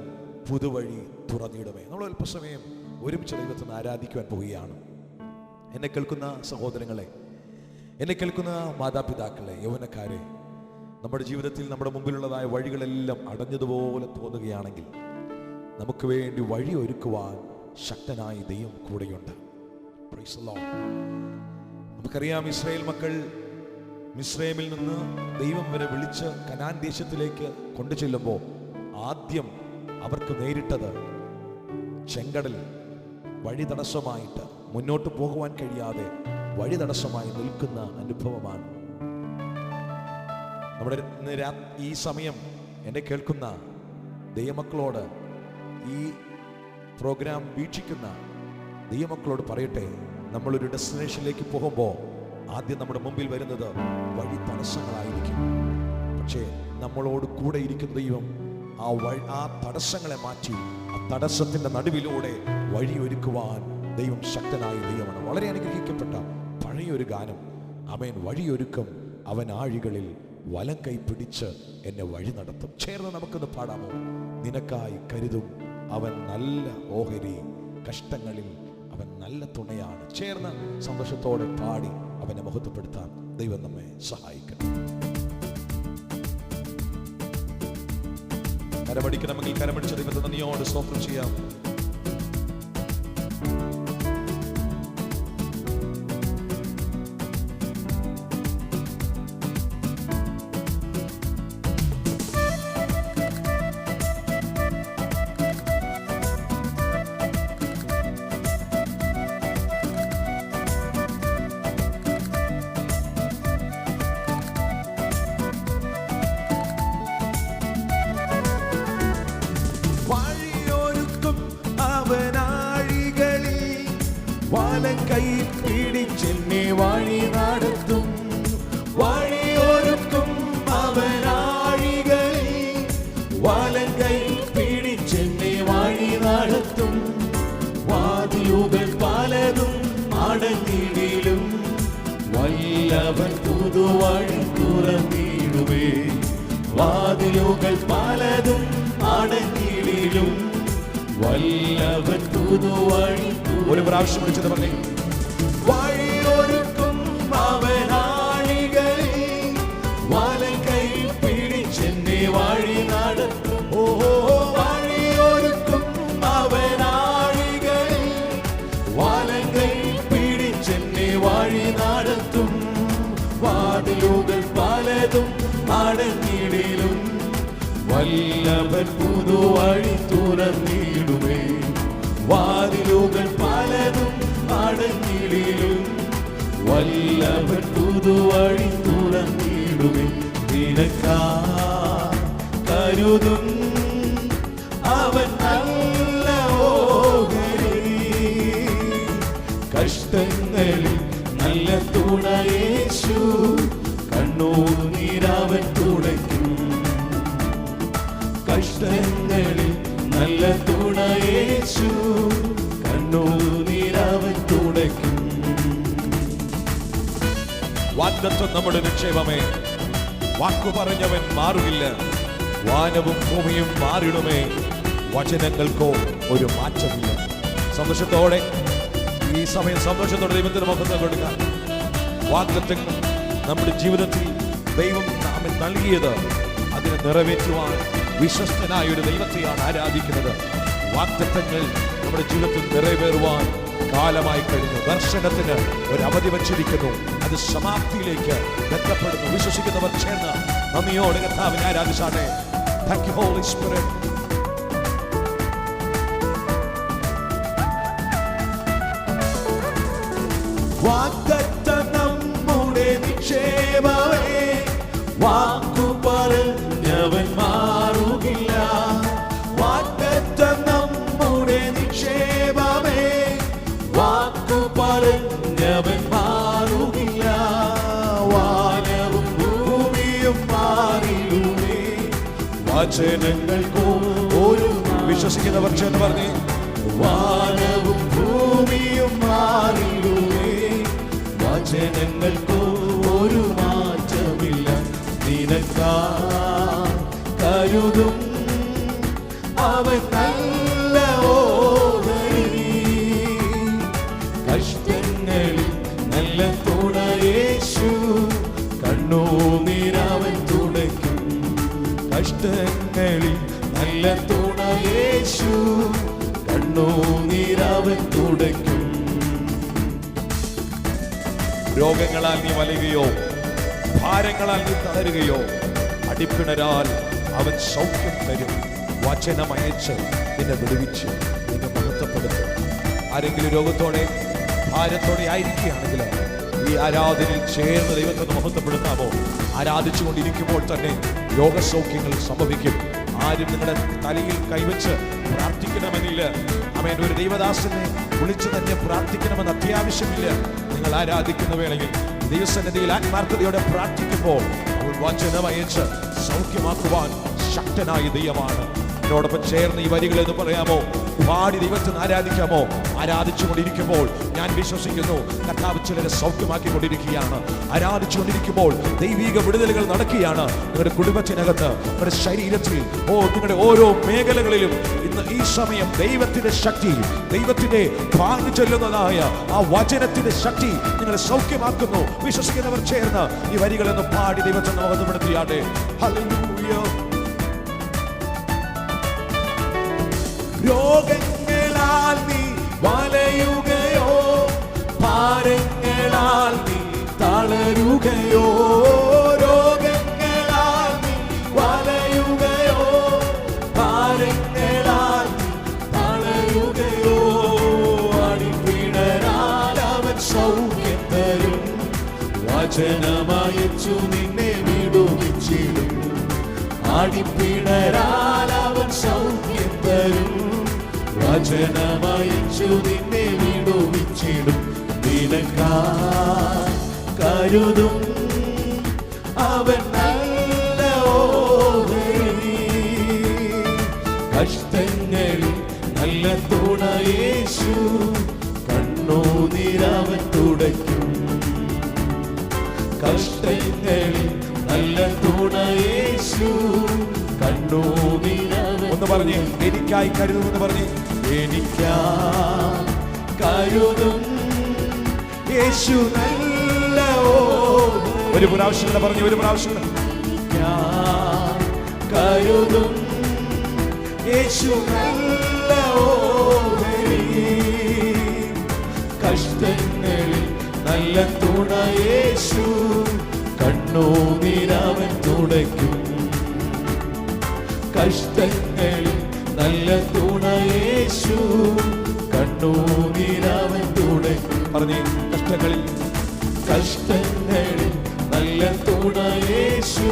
പുതുവഴി തുറന്നിടുമേ. നമ്മൾ അല്പസമയം ഒരുമിച്ച് ദൈവത്തിന് ആരാധിക്കുവാൻ പോവുകയാണ്. എന്നെ കേൾക്കുന്ന സഹോദരങ്ങളെ, എന്നെ കേൾക്കുന്ന മാതാപിതാക്കളെ, യൗവനക്കാരെ, നമ്മുടെ ജീവിതത്തിൽ നമ്മുടെ മുമ്പിലുള്ളതായ വഴികളെല്ലാം അടഞ്ഞതുപോലെ തോന്നുകയാണെങ്കിൽ നമുക്ക് വേണ്ടി വഴി ഒരുക്കുവാൻ ശക്തനായ ദൈവം കൂടെയുണ്ട്. Price the Lord. നമുക്കറിയാം, ഇസ്രായേൽ മക്കൾ മിസ്രൈമിൽ നിന്ന് ദൈവം വരെ വിളിച്ച് കനാൻ ദേശത്തിലേക്ക് കൊണ്ടു ചെല്ലുമ്പോൾ ആദ്യം അവർക്ക് നേരിട്ടത് ചെങ്കടൽ വഴി തടസ്സമായിട്ട് മുന്നോട്ട് പോകുവാൻ കഴിയാതെ വഴി തടസ്സമായി നിൽക്കുന്ന അനുഭവമാണ്. നമ്മുടെ ഈ സമയം എന്നെ കേൾക്കുന്ന ദൈവമക്കളോട്, ഈ പ്രോഗ്രാം വീക്ഷിക്കുന്ന ദൈവമക്കളോട് പറയട്ടെ, നമ്മളൊരു ഡെസ്റ്റിനേഷനിലേക്ക് പോകുമ്പോൾ ആദ്യം നമ്മുടെ മുമ്പിൽ വരുന്നത് വഴി തടസ്സങ്ങളായിരിക്കും. പക്ഷേ നമ്മളോട് കൂടെ ഇരിക്കുന്ന ദൈവം ആ തടസ്സങ്ങളെ മാറ്റി ആ തടസ്സത്തിന്റെ നടുവിലൂടെ വഴി ഒരുക്കുവാൻ ദൈവം ശക്തനായ ദൈവമാണ്. വളരെ അനുഗ്രഹിക്കപ്പെട്ട പഴയൊരു ഗാനം. ആമേൻ. വഴിയൊരുക്കും അവൻ ആഴികളിൽ, വലം കൈ പിടിച്ച് എന്നെ വഴി നടത്തും. ചേർന്ന് നമുക്കൊന്ന് പാടാമോ? നിനക്കായി കരുതും അവൻ നല്ല ഓഹരി, കഷ്ടങ്ങളിൽ അവൻ നല്ല തുണയാണ്. ചേർന്ന് സന്തോഷത്തോടെ പാടി അവനെ മഹത്വപ്പെടുത്താൻ ദൈവം നമ്മെ സഹായിക്കണം. കരമടിക്കണമെങ്കിൽ കരമടിച്ച ദൈവത്തെ നന്ദിയോട് സ്തോത്രം ചെയ്യാം. കൈ പിടിച്ചെന്നെ വഴി നടത്തും. വഴിയൊരുക്കും അവനാഴികളിൽ, വലം കൈ പിടിച്ചെന്നെ വഴി നടത്തും. വാതിലുകൾ പലതും അടഞ്ഞിടിലും വല്ലവൻ പുതുവഴി തുറന്നിടുമേ. വാതിലുകൾ പലതും അടഞ്ഞിടിലും വല്ലവൻ പുതുവഴി. ഒരു പ്രാവശ്യം വിളിച്ചത് പറഞ്ഞേ, വഴിയൊരുക്കും അവനാഴികളിൽ, വാതിലുകൾ പലതും അടഞ്ഞിടിലും വല്ലഭൻ പുതുവഴി തുറന്നിടുമേ. വാതിലുകൾ പലതും അടഞ്ഞിടിലും വല്ലഭൻ പുതുവഴി തുറന്നിടുമേ. നിനക്കായി കരുതും അവൻ നല്ല ഓഹരി. കഷ്ടങ്ങളിൽ നല്ല തുണ യേശു, കണ്ണുനീരവൻ തുടയ്ക്കും. കഷ്ടങ്ങളിൽ നല്ല തുണ യേശു, കണ്ണുനീരവൻ തുടയ്ക്കും. വാഗ്ദത്തം നമ്മുടെ നിക്ഷേപമേ, വാക്കു പറഞ്ഞവൻ മാറുകില്ല. വാനവും ഭൂമിയും മാറിടുമേ, വചനങ്ങൾക്കോ ഒരു മാറ്റമില്ല. സന്തോഷത്തോടെ ഈ സമയം സന്തോഷത്തോടെ ദൈവത്തിന് മഹത്വം കൊടുക്കാം. വാഗ്ദത്തങ്ങൾ നമ്മുടെ ജീവിതത്തിൽ ദൈവം നാം നൽകിയത് അതിനെ നിറവേറ്റുവാൻ വിശ്വസ്തനായ ഒരു ദൈവത്തെയാണ് ആരാധിക്കുന്നത്. വാഗ്ദത്തങ്ങൾ നമ്മുടെ ജീവിതത്തിൽ നിറവേറുവാൻ കാലമായി കഴിഞ്ഞു. ദർശനത്തിന് ഒരു അവധി വച്ചിരിക്കുന്നു, അത് സമാപ്തിയിലേക്ക് എത്തപ്പെടുന്നു. വിശ്വസിക്കുന്നവർ ചേർന്ന് നന്ദിയോടെ കർത്താവിനെ ആരാധിച്ചാട്ടെ. Thank you, Holy Spirit. വാഗ്ദത്തം നമ്മുടെ നിക്ഷേപമേ, വാക്കു പറഞ്ഞവൻ മാറുകില്ല. വാഗ്ദത്തം നമ്മുടെ നിക്ഷേപമേ, വാക്കു പറഞ്ഞവൻ മാറുകില്ല. വാനവും ഭൂമിയും മാറിടുമേ, വചനങ്ങൾക്കോ ഒരു വിശ്വസിക്കുന്നവർ ചേർന്ന് പറഞ്ഞേ. വാനവും ഭൂമിയും മാറിടുമേ, വചനങ്ങൾക്കോ ഒരു മാറ്റമില്ല. നിനക്കായി കരുതും അവൻ നല്ല ഓഹരി. കഷ്ടങ്ങളിൽ നല്ല തുണ യേശു, കണ്ണുനീരവൻ തുടയ്ക്കും. കഷ്ടങ്ങളിൽ നല്ല തുണ യേശു, കണ്ണുനീരവൻ തുടയ്ക്കും. രോഗങ്ങളാൽ നീ വലയുകയോ ഭാരങ്ങളാൽ നീ തളരുകയോ, അടിപ്പിണരാൽ അവൻ സൗഖ്യം തരും. വചനമയച്ച് നിന്നെ വിടുവിച്ച് നിന്നെ മഹത്വപ്പെടുത്തും. ആരെങ്കിലും രോഗത്തോടെ ഭാരത്തോടെ ആയിരിക്കുകയാണെങ്കിൽ ഈ ആരാധനയിൽ ചേർന്ന് ദൈവത്തെ മഹത്വപ്പെടുത്താമോ? ആരാധിച്ചുകൊണ്ടിരിക്കുമ്പോൾ തന്നെ രോഗസൗഖ്യങ്ങൾ സംഭവിക്കും. ആരും നിങ്ങളുടെ തലയിൽ കൈവച്ച് പ്രാർത്ഥിക്കണമെന്നില്ല. ആമേൻ. ഒരു ദൈവദാസനെ വിളിച്ചു തന്നെ പ്രാർത്ഥിക്കണമെന്ന് അത്യാവശ്യമില്ല. നിങ്ങൾ ആരാധിക്കുന്ന വേളയിൽ ദൈവസന്നിധിയിൽ ആത്മാർത്ഥതയോടെ പ്രാർത്ഥിക്കുമ്പോൾ അവൻ വചനമയച്ച് സൗഖ്യമാക്കുവാൻ ശക്തനായ ദൈവമാണ്. എന്നോടൊപ്പം ചേർന്ന് ഈ വരികൾ എന്ന് പറയാമോ? പാടി ദൈവത്തിന് ആരാധിക്കാമോ? ആരാധിച്ചുകൊണ്ടിരിക്കുമ്പോൾ ഞാൻ വിശ്വസിക്കുന്നു കർത്താവ് ചിലരെ സൗഖ്യമാക്കിക്കൊണ്ടിരിക്കുകയാണ്. ആരാധിച്ചുകൊണ്ടിരിക്കുമ്പോൾ ദൈവിക വിടുതലുകൾ നടക്കുകയാണ്. നിങ്ങളുടെ കുടുംബത്തിനകത്ത്, നിങ്ങളുടെ ശരീരത്തിൽ, നിങ്ങളുടെ ഓരോ മേഖലകളിലും ഇന്ന് ഈ സമയം ദൈവത്തിന്റെ ശക്തി, ദൈവത്തിന്റെ ഭാഗ്യ ചൊല്ലുന്നതായ ആ വചനത്തിന്റെ ശക്തി നിങ്ങളെ സൗഖ്യമാക്കുന്നു. വിശ്വസിക്കുന്നവർ ചേർന്ന് ഈ വരികളെന്ന് പാടി ദൈവത്തെ മഹത്വപ്പെടുത്തിയാട്ടെ. ഹല്ലേലൂയ. രോഗങ്ങളാൽ നീ വലയുകയോ ഭാരങ്ങളാൽ നീ തളരുകയോ, രോഗങ്ങളാൽ നീ വലയുകയോ ഭാരങ്ങളാൽ നീ തളരുകയോ, അടിപ്പിണരാൽ അവൻ സൗഖ്യം തരും. വചനമയച്ചു നിന്നെ വിടുവിച്ചിടും. അടിപ്പിണരാൽ അവൻ സൗഖ്യം തരും. വചനമയച്ചു നിന്നെ വിടുവിച്ചിടും. നിനക്കായി കരുതും അവൻ നല്ല ഓഹരി. കഷ്ടങ്ങളിൽ നല്ല തുണ യേശു, കണ്ണുനീരവൻ തുടയ്ക്കും. കഷ്ടങ്ങളിൽ നല്ല തുണ യേശു, കണ്ണുനീരവൻ. ഒന്ന് പറഞ്ഞേ, എനിക്കായി കരുതുമെന്ന് പറഞ്ഞേ. എനിക്കായി കരുതും യേശു നല്ല ഓഹരി. ഒരു പ്രാവശ്യം പറഞ്ഞു, ഒരു പ്രാവശ്യം. കരുതും യേശു നല്ല ഓഹരി. കഷ്ടങ്ങളിൽ നല്ല തുണ യേശു, കണ്ണുനീരവൻ തുടയ്ക്കും. കഷ്ടങ്ങളിൽ നല്ല തുണ യേശു, കണ്ണുനീരവൻ തുടയ്ക്കും. പറഞ്ഞേ, കഷ്ടങ്ങളിൽ നല്ല തുണ യേശു,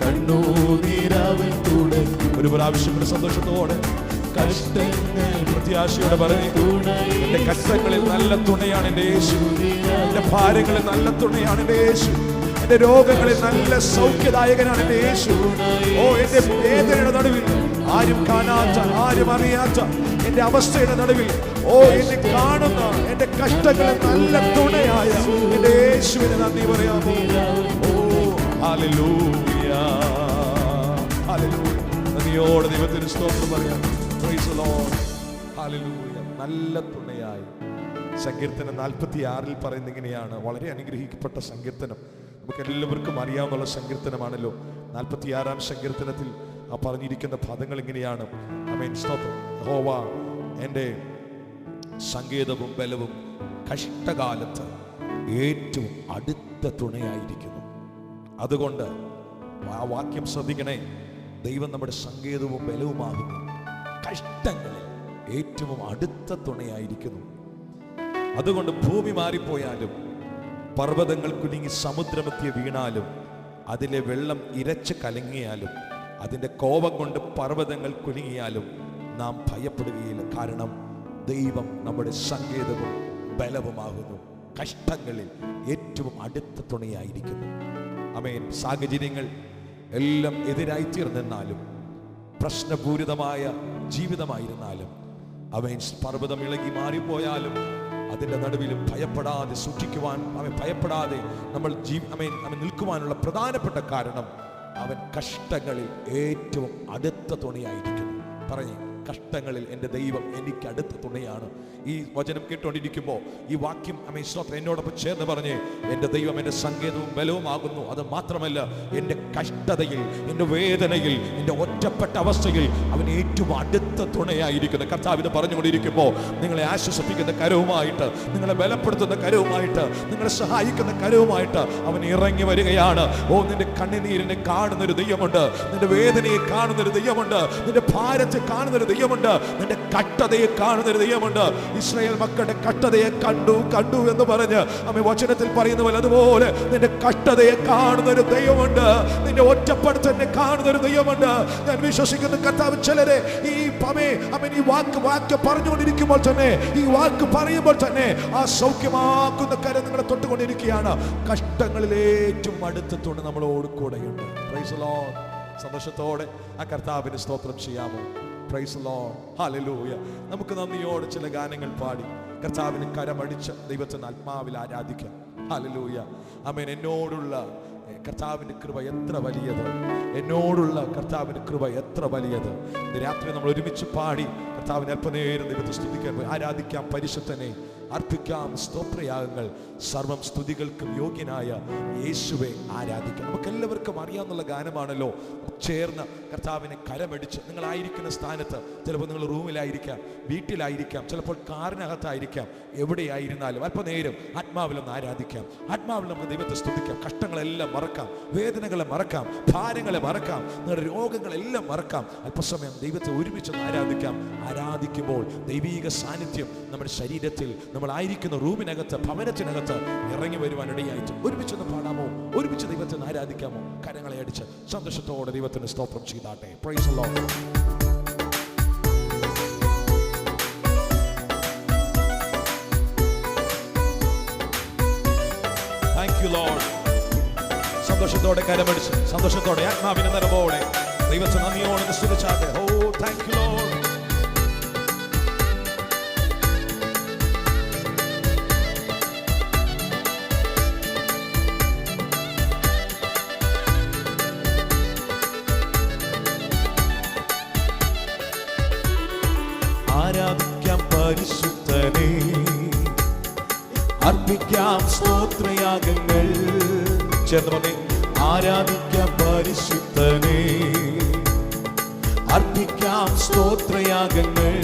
കണ്ണുനീരവൻ തുടയ്ക്കും. ഒരു പ്രാവശ്യം സന്തോഷത്തോടെ കഷ്ടങ്ങൾ പ്രത്യാശയോടെ പറഞ്ഞു, എന്റെ കഷ്ടങ്ങളിൽ നല്ല തുണയാണ് എന്റെ യേശു, എന്റെ ഭാരങ്ങളിൽ നല്ല തുണയാണ് എന്റെ യേശു, എന്റെ രോഗങ്ങളിൽ നല്ല സൗഖ്യദായകനാണ് എന്റെ യേശു. ഓ, എന്റെ വേദനയുടെ നടുവിൽ, ആരും കാണാത്ത, ആരും അറിയാത്ത എന്റെ അവസ്ഥയുടെ നടുവിൽ, ഓ, എന്നെ കാണുന്ന എന്റെ കഷ്ടങ്ങളിൽ നല്ല തുണയായ എന്റെ യേശുവിനെ നന്ദി പറയാമോ? ഓ, ഹല്ലേലൂയ, ഹല്ലേലൂയ. നന്ദിയോടെ ദൈവത്തിന് സ്തോത്രം പറയാം. Price the lord, hallelujah. നല്ല തുണയായി. സങ്കീർത്തനം 46 പറയുന്നത് ഇങ്ങനെയാണ്, വളരെ അനുഗ്രഹിക്കപ്പെട്ട സങ്കീർത്തനം, നമുക്ക് എല്ലാവർക്കും അറിയാവുന്ന സങ്കീർത്തനമാണല്ലോ. 46-ാം സങ്കീർത്തനത്തിൽ ആ പറഞ്ഞിരിക്കുന്ന പദങ്ങൾ ഇങ്ങനെയാണ്. ആമേൻ, സ്തോത്രം. യഹോവ എൻ്റെ സങ്കേതവും ബലവും കഷ്ടകാലത്ത് ഏറ്റവും അടുത്ത തുണയായിരിക്കുന്നു. അതുകൊണ്ട് ആ വാക്യം ശ്രദ്ധിക്കണേ. ദൈവം നമ്മുടെ സങ്കേതവും ബലവുമാകുന്നു, കഷ്ടങ്ങളിൽ ഏറ്റവും അടുത്ത തുണയായിരിക്കുന്നു. അതുകൊണ്ട് ഭൂമി മാറിപ്പോയാലും, പർവ്വതങ്ങൾ കുലുങ്ങി സമുദ്രമധ്യേ വീണാലും, അതിലെ വെള്ളം ഇരച്ച് കലങ്ങിയാലും, അതിൻ്റെ കോപം കൊണ്ട് പർവ്വതങ്ങൾ കുലുങ്ങിയാലും നാം ഭയപ്പെടുകയില്ല. കാരണം ദൈവം നമ്മുടെ സങ്കേതവും ബലവുമാകുന്നു, കഷ്ടങ്ങളിൽ ഏറ്റവും അടുത്ത തുണയായിരിക്കുന്നു. ആമേൻ. സാഹചര്യങ്ങൾ എല്ലാം എതിരായി തീർന്നെന്നാലും, പ്രശ്നപൂരിതമായ ജീവിതമായിരുന്നാലും, ആമേൻ, പർവ്വതം ഇളകി മാറിപ്പോയാലും, അതിൻ്റെ നടുവിലും ഭയപ്പെടാതെ സൂക്ഷിക്കുവാൻ, അവൻ ഭയപ്പെടാതെ നമ്മൾ നിൽക്കുവാനുള്ള പ്രധാനപ്പെട്ട കാരണം അവൻ കഷ്ടങ്ങളിൽ ഏറ്റവും അടുത്ത തുണയായിരിക്കുന്നു. പറഞ്ഞേ, കഷ്ടങ്ങളിൽ എൻ്റെ ദൈവം എനിക്ക് അടുത്ത തുണയാണ്. ഈ വചനം കേട്ടുകൊണ്ടിരിക്കുമ്പോൾ ഈ വാക്യം സ്തോത്രം എന്നോടൊപ്പം ചേർന്ന് പറഞ്ഞേ, എൻ്റെ ദൈവം എൻ്റെ സങ്കേതവും ബലവുമാകുന്നു. അത് മാത്രമല്ല, എൻ്റെ കഷ്ടതയിൽ, എൻ്റെ വേദനയിൽ, എൻ്റെ ഒറ്റപ്പെട്ട അവസ്ഥയിൽ അവൻ ഏറ്റവും അടുത്ത തുണയായിരിക്കുന്നു. കർത്താവിന് പറഞ്ഞുകൊണ്ടിരിക്കുമ്പോൾ നിങ്ങളെ ആശ്വസിപ്പിക്കുന്ന കരവുമായിട്ട്, നിങ്ങളെ ബലപ്പെടുത്തുന്ന കരവുമായിട്ട്, നിങ്ങളെ സഹായിക്കുന്ന കരവുമായിട്ട് അവൻ ഇറങ്ങി വരികയാണ്. ഓ, നിന്റെ കണ്ണുനീരിനെ കാണുന്നൊരു ദൈവമുണ്ട്, നിന്റെ വേദനയെ കാണുന്നൊരു ദൈവമുണ്ട്, നിന്റെ ഭാരത്തെ കാണുന്നൊരു ദൈവമുണ്ട്, നിന്റെ കഷ്ടതയെ കാണുന്നൊരു ദൈവമുണ്ട്. ഇസ്രായേൽ മക്കളുടെ കഷ്ടതയെ കണ്ടു എന്ന് പറഞ്ഞ് വചനത്തിൽ പറയുന്ന പോലെ, അതുപോലെ നിന്റെ കഷ്ടതയെ കാണുന്നൊരു ദൈവമുണ്ട്, നിന്റെ ഒറ്റപ്പെടുത്തലിനെ കാണുന്നൊരു ദൈവമുണ്ട്. ഞാൻ വിശ്വസിക്കുന്ന കർത്താവ് ചിലരെ ഈ വാക്ക് പറഞ്ഞുകൊണ്ടിരിക്കുമ്പോൾ തന്നെ, ഈ വാക്ക് പറയുമ്പോൾ തന്നെ ആ സൗഖ്യമാക്കുന്ന കരം നിങ്ങളെ തൊട്ടുകൊണ്ടിരിക്കുകയാണ്. കഷ്ടങ്ങളിൽ ഏറ്റവും അടുത്ത തുണ നമ്മളോട് കൂടെയുണ്ട്. Price the Lord. സന്തോഷത്തോടെ ആ കർത്താവിന് സ്തോത്രം ചെയ്യാമോ? Price the lord, hallelujah. നമുക്ക് നന്ദിയോടെ ചില ഗാനങ്ങൾ പാടി കർത്താവിന് കരമടിച്ച് ദൈവത്തിന് ആത്മാവിൽ ആരാധിക്കാം. ഹല്ലേലൂയ, ആമേൻ. എന്നോടുള്ള കർത്താവിൻ്റെ കൃപ എത്ര വലിയത്, എന്നോടുള്ള കർത്താവിൻ്റെ കൃപ എത്ര വലിയത്. രാത്രി നമ്മൾ ഒരുമിച്ച് പാടി കർത്താവിന് അല്പനേരം ദൈവത്തെ സ്തുതിക്കാൻ, ആരാധിക്കാം. പരിശുദ്ധനെ അർപ്പിക്കാം സ്തോത്രയാഗങ്ങൾ. സർവം സ്തുതികൾക്കും യോഗ്യനായ യേശുവെ ആരാധിക്കാം. നമുക്കെല്ലാവർക്കും അറിയാവുന്ന ഗാനമാണല്ലോ. ചേർന്ന് കർത്താവിനെ കരമടിച്ച്, നിങ്ങളായിരിക്കുന്ന സ്ഥാനത്ത്, ചിലപ്പോൾ നിങ്ങൾ റൂമിലായിരിക്കാം, വീട്ടിലായിരിക്കാം, ചിലപ്പോൾ കാറിനകത്തായിരിക്കാം, എവിടെയായിരുന്നാലും അല്പനേരം ആത്മാവിലൊന്ന് ആരാധിക്കാം. ആത്മാവിൽ നമുക്ക് ദൈവത്തെ സ്തുതിക്കാം. കഷ്ടങ്ങളെല്ലാം മറക്കാം, വേദനകളെ മറക്കാം, ഭാരങ്ങളെ മറക്കാം, നിങ്ങളുടെ രോഗങ്ങളെല്ലാം മറക്കാം. അല്പസമയം ദൈവത്തെ ഒരുമിച്ചൊന്ന് ആരാധിക്കാം. ആരാധിക്കുമ്പോൾ ദൈവീക സാന്നിധ്യം നമ്മുടെ ശരീരത്തിൽ, നമ്മളായിരിക്കുന്ന റൂമിനകത്ത്, ഭവനത്തിനകത്ത് ഇറങ്ങി വരുവാനിടയായിട്ട് ഒരുമിച്ചൊന്ന് പാടാമോ? ഒരുമിച്ച് ദൈവത്തെ ആരാധിക്കാമോ? കരങ്ങളെ അടിച്ച് സന്തോഷത്തോടെ ദൈവത്തിന് സ്തോത്രം ചെയ്താട്ടെ. Praise the lord. Thank you lord. സന്തോഷത്തോടെ കരമടിച്ച്, സന്തോഷത്തോടെ ആത്മാവിന്റെ നിറവോടെ ദൈവത്തെ നന്ദിയോടെ സ്തുതിച്ചാട്ടെ. Oh, thank you lord. ആരാധിക്കാം പരിശുദ്ധനെ, അർപ്പിക്കാം സ്തോത്രയാഗങ്ങൾ. ചേർന്ന് പറഞ്ഞേ, ആരാധിക്കാം പരിശുദ്ധനെ, അർപ്പിക്കാം സ്തോത്രയാഗങ്ങൾ.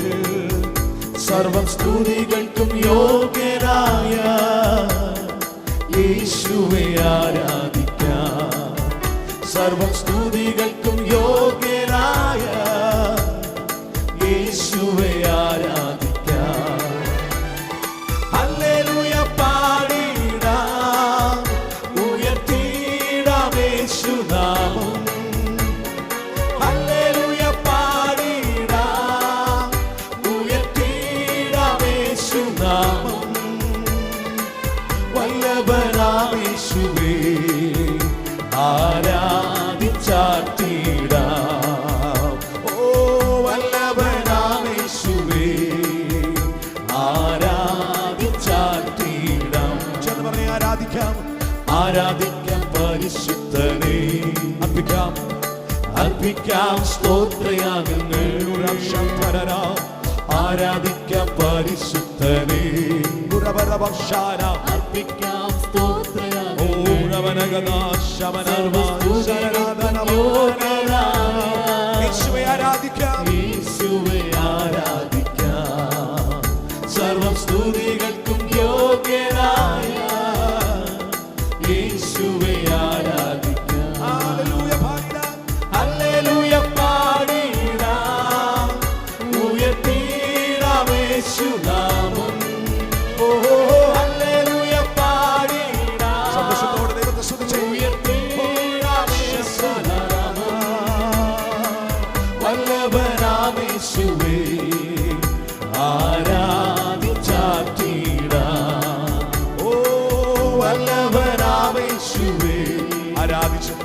സർവം സ്തുതികൾക്കും യോഗ്യനായ യേശുവെ ആരാധിക്കാം. സർവസ്തുതികൾക്കും യോഗ്യനായ യേശുവേ ആരാധിക്കാം. ഹല്ലേലൂയ പാടിടാം, ഉയർത്തിടാം യേശുനാമം. ഹല്ലേലൂയ പാടിടാം, ഉയർത്തിടാം യേശുനാമം. വല്ലഭനാം യേശുവേ ആരാധിച്ചാർത്തിടാം. ഓ വല്ലഭനാം യേശുവേ ആരാധിച്ചാർത്തിടാം. ചേർന്ന് പറഞ്ഞേ, ആരാധിക്കാം, ആരാധിക്കാം പരിശുദ്ധനേ. അർപ്പിക്കാം, അർപ്പിക്കാം സ്തോത്രയാഗങ്ങൾ. ആരാധിക്കാം പരിശുദ്ധനേ. അർപ്പിക്കാം യേശുവേ ആരാധിക്കാം, യേശുവേ ആരാധിക്കാം. സർവസ്തുതികൾക്കും യോഗ്യനായ യേശുവേ ആരാധിക്കാം. ഹല്ലേലൂയ പാടിടാം, ഹല്ലേലൂയ പാടിടാം, ഉയർത്തിടാം യേശുനാമം. ഓ ഹല്ലേലൂയ പാടിടാം, സന്തോഷത്തോടെ ദൈവത്തെ സ്തുതിച്ച് ഉയർത്തിടാം യേശുനാമം. വല്ലഭനാം യേശുവേ ആരാധിച്ചാർത്തിടാം. ഓ വല്ലഭനാം യേശുവേ ആരാധിച്ചാർത്തിടാം.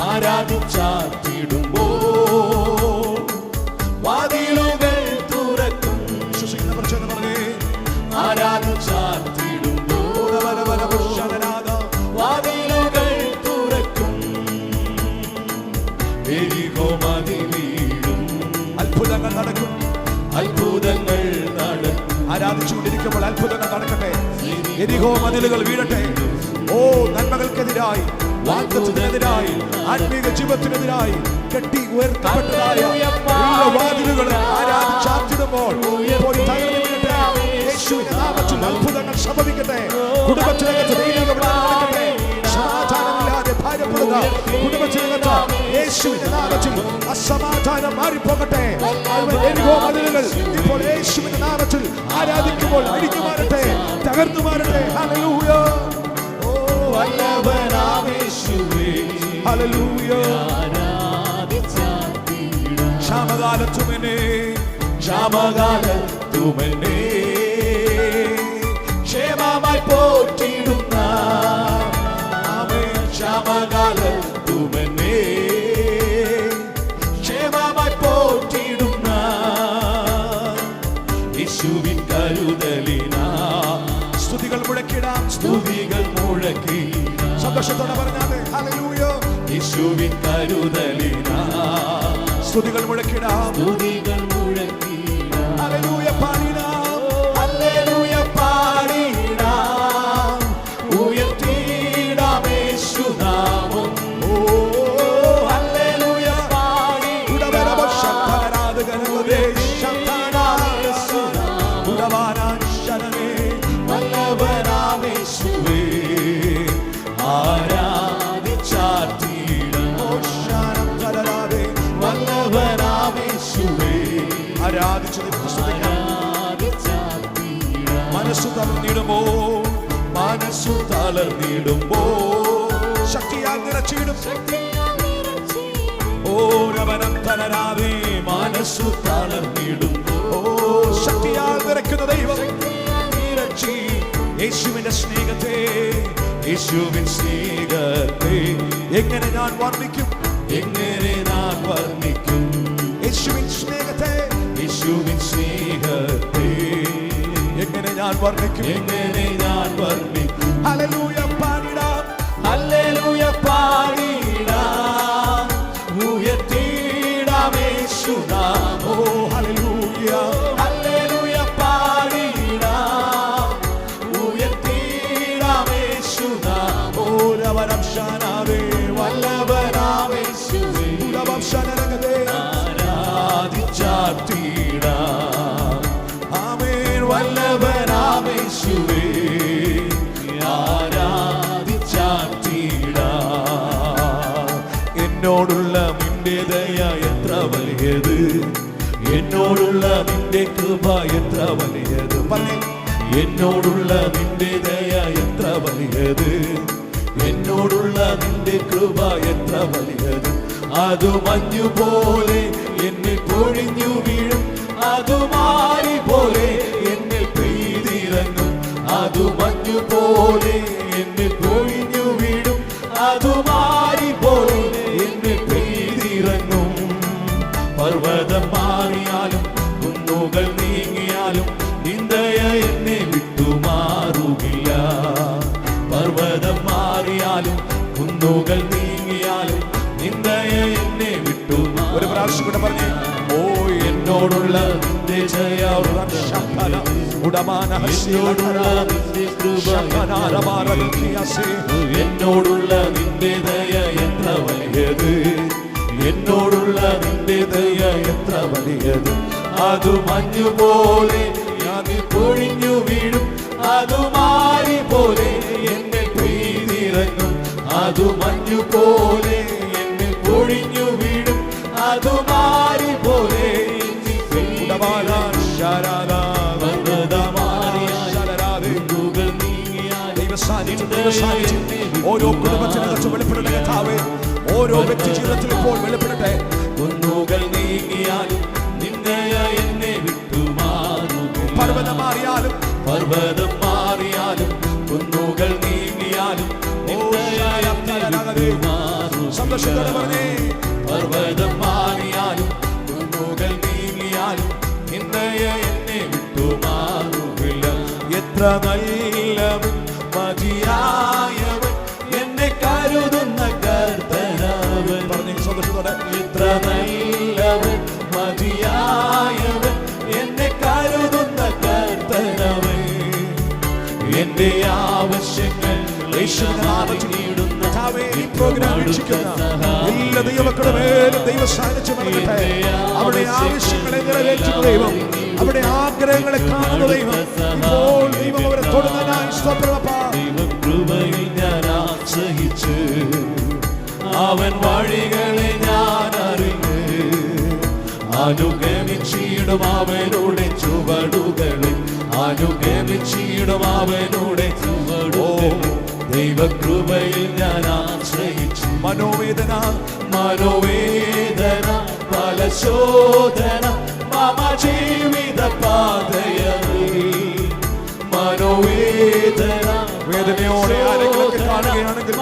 ആരാധിച്ചാർത്തിടുമ്പോൾ വാതിലുകൾ തുറക്കും. വിശ്വസിക്കുന്നവർ ചേർന്ന് പറഞ്ഞേ, ആരാധിച്ചാർത്തിടുമ്പോൾ വാതിലുകൾ തുറക്കും. എരിഹോ മതിൽ വീഴും, അത്ഭുതങ്ങൾ നടക്കും, അത്ഭുതങ്ങൾ നടക്കും. ആരാധിച്ചുകൊണ്ടിരിക്കുമ്പോൾ അത്ഭുതങ്ങൾ നടക്കട്ടെ. എരിഹോ മതിലുകൾ വീഴട്ടെ. ഓ നന്മകൾക്കെതിരായി, വാഗ്ദത്തത്തിനെതിരായി, ആത്മീക ജീവിതത്തിനെതിരായി കെട്ടി ഉയർത്തപ്പെട്ടതായ എല്ലാ വാതിലുകൾ ആരാധിച്ചാർത്തിടുമ്പോൾ ഇപ്പോൾ തകർന്നു വീഴട്ടെ. യേശുവിന്റെ നാമത്തിൽ അത്ഭുതങ്ങൾ സംഭവിക്കട്ടെ. കുടുംബത്തിനകത്ത് ദൈവിക വിടുതൽ നടക്കട്ടെ. സമാധാനമില്ലാതെ ഭാരപ്പെടുന്ന കുടുംബത്തിനകത്ത് യേശുവിന്റെ നാമത്തിൽ അസമാധാനം മാറിപ്പോകട്ടെ. എരിഹോ മതിലുകൾ ഇപ്പോൾ യേശുവിന്റെ നാമത്തിൽ ആരാധിക്കുമ്പോൾ അടിഞ്ഞു മാറട്ടെ, തകർന്നു മാറട്ടെ. ഹല്ലേലൂയ. ഓ വല്ലഭനാം യേശുവേ ഹല്ലേലൂയ. ക്ഷാമകാലത്തുമെന്നെ, ക്ഷാമകാലത്തുമെന്നെ ക്ഷേമമായി പോറ്റിടുന്ന, ക്ഷാമകാലത്തുമെന്നെ ക്ഷേമമായി പോറ്റിടുന്ന യേശുവിൻ കരുതലിനാ സ്തുതികൾ മുഴക്കിടാം, സ്തുതികൾ മുഴക്കി. സന്തോഷത്തോടെ പറഞ്ഞാൽ ഹല്ലേലൂയ. യേശുവിൻ കരുതലിനാ സ്തുതികൾ മുഴക്കിടാം, സ്തുതികൾ മുഴക്കി. ഹല്ലേലൂയ പാടിടാം, ഹല്ലേലൂയ പാടിടാം, ഉയർത്തിടാം യേശുനാമം. ഓ ഹല്ലേലൂയ പാടിടാം, വല്ലഭനാം യേശുവേ ആരാധിച്ചാർത്തിടാം. വല്ലഭനാം യേശുവേ ആരാധിച്ചു മനസ്സു തളർന്നിടുമ്പോ, മനസ്സു തളർന്നിടുമ്പോ ശക്തിയാൽ നിറച്ചിടും. ഓ രവനം തളരാതെ മനസ്സു തളർന്നിടുമ്പോ ശക്തിയാൽ നിറയ്ക്കുന്ന ദൈവം നിറച്ചി. യേശുവിന്റെ സ്നേഹത്തെ, യേശുവിൻ സ്നേഹത്തെ എങ്ങനെ ഞാൻ വർണ്ണിക്കും, എങ്ങനെ ഞാൻ വർണ്ണിക്കും. യേശുവിൻ സ്നേഹത്തെ, യേശുവിൻ സ്നേഹത്തെ എങ്ങനെ ഞാൻ വർണ്ണിക്കും, എങ്ങനെ ഞാൻ വർണ്ണിക്കും. ഹല്ലേലൂയ പാടിടാം, ഹല്ലേലൂയ പാടിടാം, ഉയർത്തിടാം യേശുനാമം. ഓ ഹല്ലേലൂയ, ഹല്ലേലൂയ പാടിടാം, ഉയർത്തിടാം യേശുനാമം. ഓ രവനം ശാനാവേ വല്ലഭനാം യേശുവേ ആരാധിച്ചാർത്തിടാം. ആമേൻ വല്ലഭനാം യേശുവേ എന്നോടുള്ള നിന്റെ കൃപ എത്ര വലിയത്, എന്നോടുള്ള നിന്റെ ദയ എത്ര വലിയത്, എന്നോടുള്ള നിന്റെ കൃപ എത്ര വലിയത്. അത് മഞ്ഞുപോലെ എന്നിൽ പൊഴിഞ്ഞു വീഴും, അത് മാറി പോലെ എന്നിൽ പെയ്തിറങ്ങും. അത് മഞ്ഞുപോലെ എന്നിൽ പൊഴിഞ്ഞു വീഴും, അത് മാറി പോലെ എന്നിൽ പെയ്തിറങ്ങും. പർവ്വതം മാറിയാലും കുന്നുകൾ നീങ്ങിയാലും നിന്ദയ എന്നെ വിട്ടുമാറുകില്ല. പർവ്വതം മാറിയാലും കുന്നുകൾ നീങ്ങിയാലും നിന്ദയ എന്നെ വിട്ടുമാറുകില്ല. ഒരു പ്രാവശ്യം കൂടെ പറഞ്ഞു, ഓ എന്നോടുള്ള നിന്റെ ജയ, എന്നോടുള്ള നിന്റെ ദയ എത്ര വലിയത്, എന്നോടുള്ള നിന്റെ ദയ എത്ര വലിയത്. അത് മഞ്ഞുപോലെ അതിൽ പൊഴിഞ്ഞു വീഴും, അത് മാറി പോലെ എന്നെ പെയ്തിറങ്ങും. അത് മഞ്ഞുപോലെ എന്നെ പൊഴിഞ്ഞു വീഴും, അത് മാറി പോലെ ഓരോ കുടുംബത്തിനകത്ത് വെളിപ്പെടട്ടെ കർത്താവേ, ഓരോ വ്യക്തി ജീവിതത്തിൽ ഇപ്പോൾ വെളിപ്പെടട്ടെ. കുന്നുകൾ നീങ്ങിയാലും നിന്ദയ എന്നെ വിട്ടുമാറുകില്ല. പർവ്വതം മാറിയാലും, പർവ്വതം മാറിയാലും കുന്നുകൾ നീങ്ങിയാലും സന്തോഷത്തോടെ പറഞ്ഞേ, പർവ്വതം മാറിയാലും കുന്നുകൾ നീങ്ങിയാലും നിന്ദയ എന്നെ വിട്ടുമാറുകില്ല. എത്ര നല്ലവൻ മതിയായവൻ എന്നെ കരുതുന്ന കർത്തനവൻ. പറഞ്ഞേ സന്തോഷത്തോടെ, എത്ര നല്ലവൻ മതിയായവൻ എന്നെ കരുതുന്ന കർത്തനവൻ. എന്റെ ആവശ്യങ്ങൾ ഈ പ്രോഗ്രാം വീക്ഷിക്കുന്ന എല്ലാ ദൈവമക്കളുടെ മേലും ദൈവ സാന്നിധ്യം നൽകട്ടെ. അവിടെ ആവശ്യങ്ങളെ നിറവേറ്റുന്ന ദൈവം, അവിടെ ആഗ്രഹങ്ങളെ കാണുന്ന ദൈവം, ഇപ്പോൾ ദൈവം അവരെ തൊടുന്നതിനായി സ്തോത്രമപ്പാ. ദൈവകൃപയിൽ ഞാൻ ആശ്രയിച്ച് അവൻ വഴികളെ ഞാൻ അറിഞ്ഞ് അനുഗമിച്ചിടും അവനോടെ ചുവടുകളിൽ, അനുഗമിച്ചിടും അവനോടെ ചുവടുകളിൽ. ദൈവകൃപയിൽ ഞാൻ ആശ്രയിച്ചു. മനോവേദന, മനോവേദന, പല ശോധന മമ ജീവിത പാതയിൽ. മനോവേദന, വേദനയോടെ ആരെങ്കിലൊക്കെ കാണുകയാണെങ്കിൽ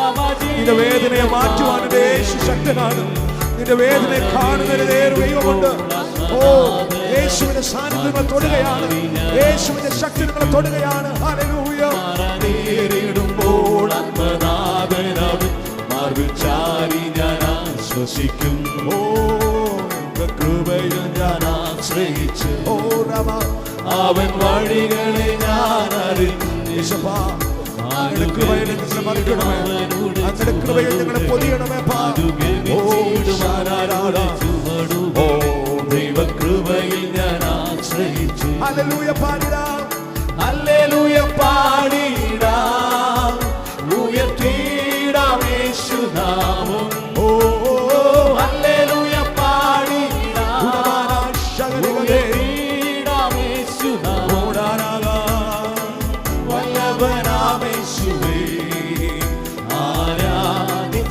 നിന്റെ വേദനയെ മാറ്റുവാൻ യേശു ശക്തനാണ്. നിന്റെ വേദനയെ കാണുന്നതിന് ദൈവമുണ്ട്. ഓ യേശുവിന്റെ സാന്നിധ്യങ്ങൾ തൊടുകയാണ്, യേശുവിന്റെ ശക്തി നിങ്ങളെ തൊടുകയാണ്. ഹല്ലേലൂയ. നേരിടുമ്പോൾ ആത്മനാഥനവൻ മാർവിൽ ചാരി ഞാൻ ആശ്വസിക്കും. ഓ കൃപയിൽ ഞാൻ ആശ്രയിച്ച്, ഓ രമ അവൻ വഴികളെ ഞാൻ അറിഞ്ഞു. അങ്ങയുടെ കൃപയിൽ ഞങ്ങളെ മറിക്കണമേ, അങ്ങയുടെ കൃപയിൽ ഞങ്ങളെ പൊതിയണമേ. ഓ ദൈവകൃപയിൽ ഞാൻ ആശ്രയിച്ചു. ഹല്ലേലൂയ പാടിടാം, ഹല്ലേലൂയ പാടിടാം, ഉയർത്തിടാം യേശുനാമം. ഓ ഹല്ലേലൂയ പാടിടാം, ഉയർത്തിടാം യേശുനാമം. വല്ലഭനാം യേശുവേ ആരാധിച്ചാർത്തിടാം.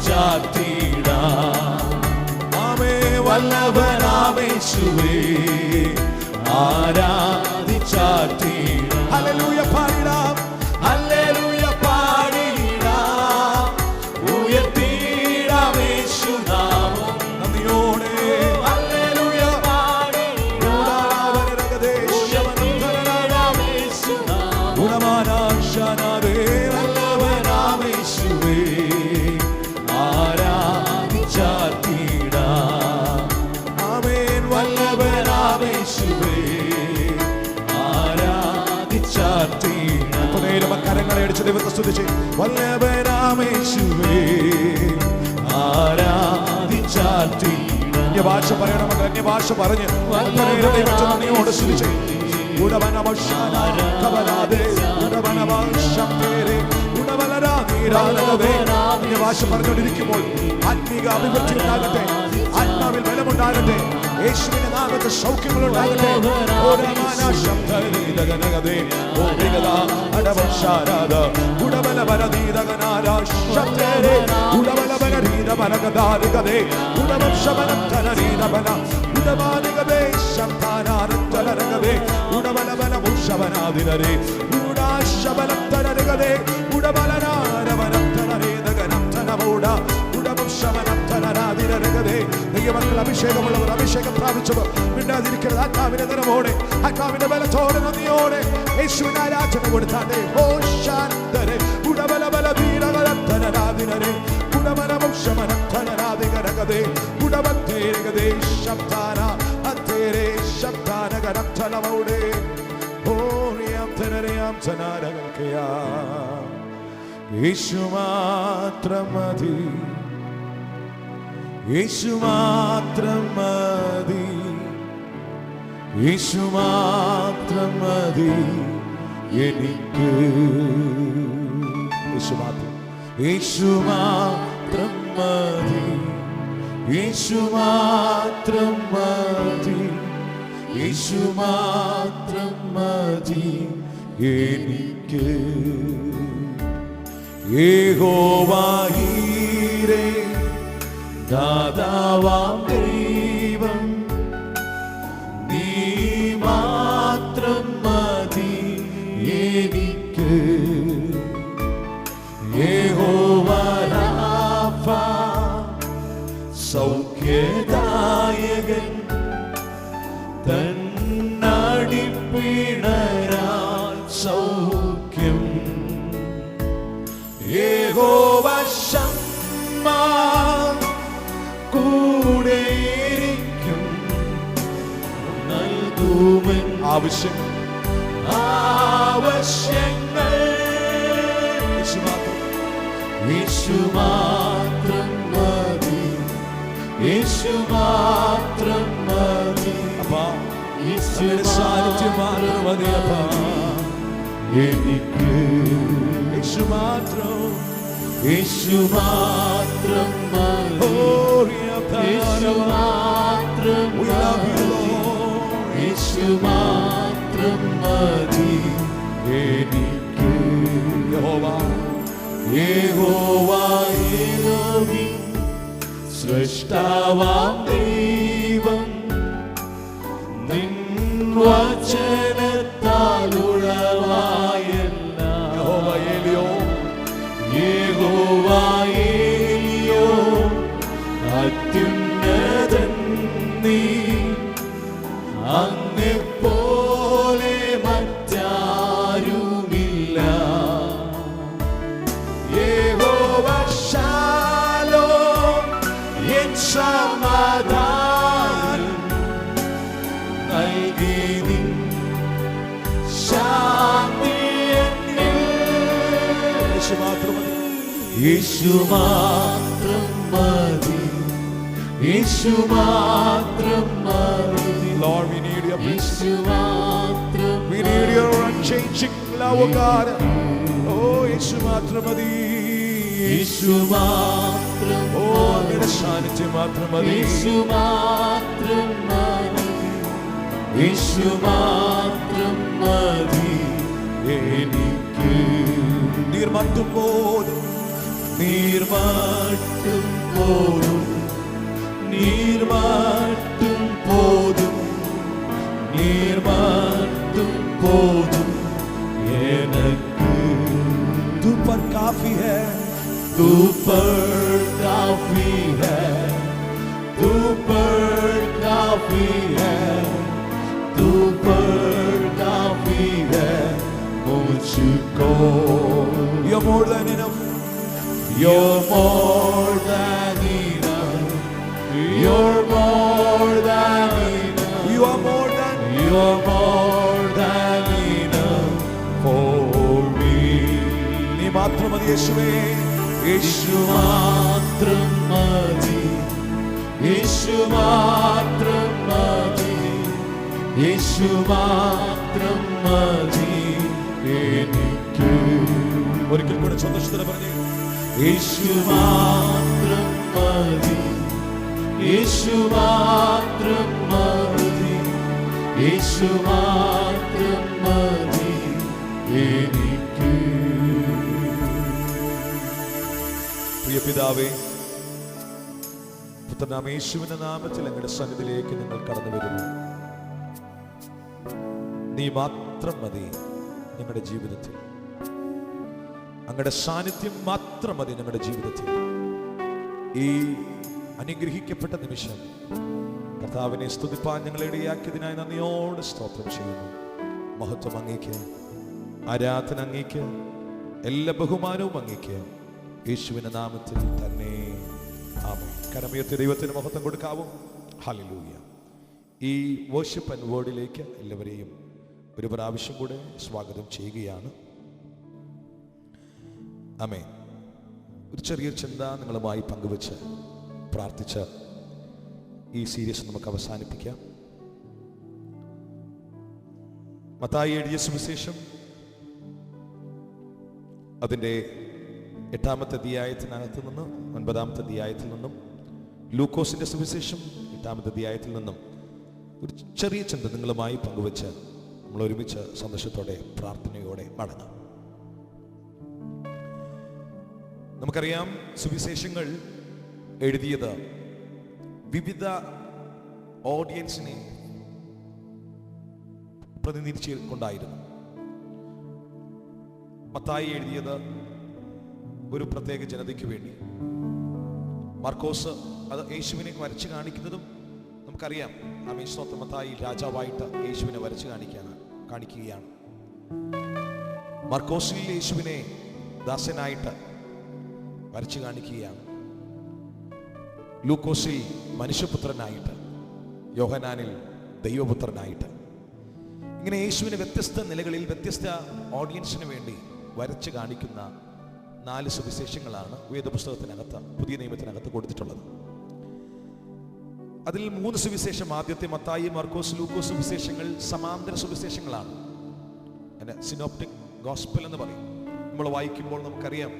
ആമേ വല്ലഭനാം യേശുവേ ആരാധിച്ചാർത്തിടാം. ഹല്ലേലൂയ പാടിടാം, ഹല്ലേലൂയ പാടിടാം, ഉയർത്തിടാം യേശുനാമം. നന്ദിയോടെ ഹല്ലേലൂയ പാടിടാം, ഉയർത്തിടാം യേശുനാമം. ഗുണമാനാശനാദേ വല്ലഭനാം യേശുവേ ആരാധിച്ചാർത്തിടാം. ആമേൻ വല്ലഭനാം യേശുവേ ആരാധിച്ചാർത്തിടാം. കരങ്ങളെ അടിച്ച് ദൈവത്തെ സ്തുതിച്ച് വല്ലഭനാം യേശുവേ ആരാധിച്ചാർത്തിടാം. അന്യഭാഷ പറയണമെങ്കിൽ അന്യഭാഷ പറഞ്ഞ് ദൈവത്തെ നന്ദിയോടെ സ്തുതിച്ച് ഭാഷ പറഞ്ഞുകൊണ്ടിരിക്കുമ്പോൾ ആത്മീക അഭിവൃദ്ധി ഉണ്ടാകട്ടെ, ആത്മാവിൽ ബലമുണ്ടാകട്ടെ. യേശുവിന്റെ നാമത്തിൽ സൗഖ്യങ്ങൾ ഉണ്ടാകട്ടെ. ദൈവമക്കൾ അഭിഷേകമുള്ളവർ, അഭിഷേകം പ്രാപിച്ചവർ മിണ്ടാതിരിക്കരുത്. ആത്മാവിന്റെ നിറവോടെ, ആത്മാവിന്റെ ബലത്തോടെ, നന്ദിയോടെ യേശുവിന് ആരാധന കൊടുത്താട്ടെ. ഓശാന്തരെ ഉടബലബല വീരകലത്തനരാധിനരെ ഉടബലവംശമനത്തനരാധികരകതേ ഉടബത്തേരകതേ ശബ്ദാന അത്തേരേ ശബ്ദാനകരത്തനമൗടേ ഓറിയാം തനരയാം തനാരകൽക്കയാ. യേശു മാത്രം മതി, യേശു മാത്രം മതി, യേശു മാത്രം മതി എനിക്ക്. യേശു മാത്രം, യേശു മാത്രം മതി, യേശു മാത്രം മതി, യേശു മാത്രം മതി എനിക്ക്. യഹോവയീരേ ദാതാവാം ദൈവം, നീ മാത്രം മതി എനിക്ക്. യഹോവ രാഫ സൗഖ്യദായകൻ, തന്നടിപ്പിണരാൽ സൗഖ്യം. യഹോവ ശമ്മാ കൂടെയിരിക്കും, നൽകുമൻ ആവശ്യങ്ങൾ. യേശു മാത്രം, യേശു മാത്രം മതി, യേശു മാത്രം മതി. അപ്പാ യേശുവിന്റെ സാന്നിധ്യം മാത്രം മതി അപ്പാ എനിക്ക്. യേശു മാത്രം, യേശു മാത്രം മതി, യേശു മാത്രം മതി, യേശു മാത്രം മതി എനിക്ക്. യഹോവ, യഹോവ എലോഹിം സൃഷ്ടാവാം ദൈവം, നിൻ വചനത്താൽ ഉളവായെല്ലാം. യഹോവ എലിയോൻ, യഹോവ എലിയോൻ അത്യുന്നതൻ നീ, അങ്ങെപ്പോലെ മറ്റാരുമില്ല. യഹോവ ശാലോം എൻ സമാധാനം നൽകി നിൻ ശാന്തി എന്നിൽ. യേശു മാത്രം മതി, യേശു മാത്രം മതി, യേശു മാത്രം മതി. Lord, we need your peace. We need your unchanging love, oh God. Oh, യേശു മാത്രം മതി, യേശു മാത്രം. ഓ അങ്ങയുടെ സാന്നിധ്യം മാത്രം മതി, യേശു മാത്രം മതി, യേശു മാത്രം മതി എനിക്ക്. നീർമട്ടും പോലും, നീർമട്ടും പോലും, നീർമട്ടും പോതും, നീർമട്ടും പോതും എനിക്ക്. तू पर काफी है, तू पर काफी है, तू पर काफी है, तू पर काफी है मुझको. You're more than enough, you're more than enough, you're more than enough, you are more than, you are more than enough for me. നീ മാത്രം മതി യേശുവേ, യേശു മാത്രം മതി, യേശു മാത്രം മതി, യേശു മാത്രം മതി എനിക്ക്. ഒരിക്കൽ കൂടെ സന്തോഷത്തോടെ പറഞ്ഞു, യേശു മാത്രം മതി, യേശു മാത്രം മതി, യേശു മാത്രം മതി എനിക്ക്. പ്രിയ പിതാവേ, പുത്രനാം യേശുവിന്റെ നാമത്തിൽ അങ്ങയുടെ സന്നിധിയിലേക്ക് നിങ്ങൾ കടന്നു വരുന്നു. നീ മാത്രം മതി ഞങ്ങളുടെ ജീവിതത്തിൽ, അങ്ങയുടെ സാന്നിധ്യം മാത്രം മതി ഞങ്ങളുടെ ജീവിതത്തിൽ. ഈ അനുഗ്രഹിക്കപ്പെട്ട നിമിഷം കർത്താവിനെ സ്തുതിപ്പാൻ ഞങ്ങളെ ഇടയാക്കിയതിനായി നന്ദിയോട് സ്തോത്രം ചെയ്യുന്നു. മഹത്വം അങ്ങേക്ക്, ആരാധന അങ്ങേക്ക്, എല്ലാ ബഹുമാനവും അങ്ങേക്ക്, യേശുവിന്റെ നാമത്തിൽ തന്നെ ആമേൻ. കരമുയർത്തി ദൈവത്തിന് മഹത്വം കൊടുക്കാവൂ. ഹല്ലേലൂയ. ഈ വർഷിപ്പ് ആൻഡ് വേർഡിലേക്ക് എല്ലാവരെയും ഒരു പ്രാവശ്യം കൂടെ സ്വാഗതം ചെയ്യുകയാണ്. ആമേൻ. ഒരു ചെറിയ ചിന്ത നിങ്ങളുമായി പങ്കുവെച്ച് പ്രാർത്ഥിച്ച് ഈ സീരീസ് നമുക്ക് അവസാനിപ്പിക്കാം. മത്തായി എഴുതിയ സുവിശേഷം അതിൻ്റെ 8-ാമത്തെ അധ്യായത്തിനകത്ത് നിന്നും 9-ാമത്തെ അധ്യായത്തിൽ നിന്നും, ലൂക്കോസിന്റെ സുവിശേഷം 8-ാമത്തെ അധ്യായത്തിൽ നിന്നും ഒരു ചെറിയ ചിന്ത നിങ്ങളുമായി പങ്കുവെച്ച് നമ്മൾ ഒരുമിച്ച് സന്തോഷത്തോടെ പ്രാർത്ഥനയോടെ മടങ്ങാം. നമുക്കറിയാം, സുവിശേഷങ്ങൾ എഴുതിയത് വിവിധ ഓഡിയൻസിനെ പ്രതിനിധീകരിച്ചുകൊണ്ടായിരുന്നു. മത്തായി എഴുതിയത് ഒരു പ്രത്യേക ജനതയ്ക്ക് വേണ്ടി, മാർക്കോസ് അത് യേശുവിനെ വരച്ച് കാണിക്കുന്നതും നമുക്കറിയാം. മത്തായി രാജാവായിട്ട് യേശുവിനെ വരച്ച് കാണിക്കുകയാണ്. മാർക്കോസിൽ യേശുവിനെ ദാസനായിട്ട് വരച്ച് കാണിക്കുകയാണ്. ലൂക്കോസിൽ മനുഷ്യപുത്രനായിട്ട്, യോഹന്നാനിൽ ദൈവപുത്രനായിട്ട്, ഇങ്ങനെ യേശുവിനെ വ്യത്യസ്ത നിലകളിൽ വ്യത്യസ്ത ഓഡിയൻസിന് വേണ്ടി വരച്ച് കാണിക്കുന്ന 4 സുവിശേഷങ്ങളാണ് വേദപുസ്തകത്തിനകത്ത്, പുതിയ നിയമത്തിനകത്ത് കൊടുത്തിട്ടുള്ളത്. അതിൽ 3 സുവിശേഷം, ആദ്യത്തെ മത്തായി, മാർക്കോസ്, ലൂക്കോസ് സുവിശേഷങ്ങൾ സമാന്തര സുവിശേഷങ്ങളാണ്. സിനോപ്റ്റിക് ഗോസ്പൽ എന്ന് പറയും. നമ്മൾ വായിക്കുമ്പോൾ നമുക്കറിയാം,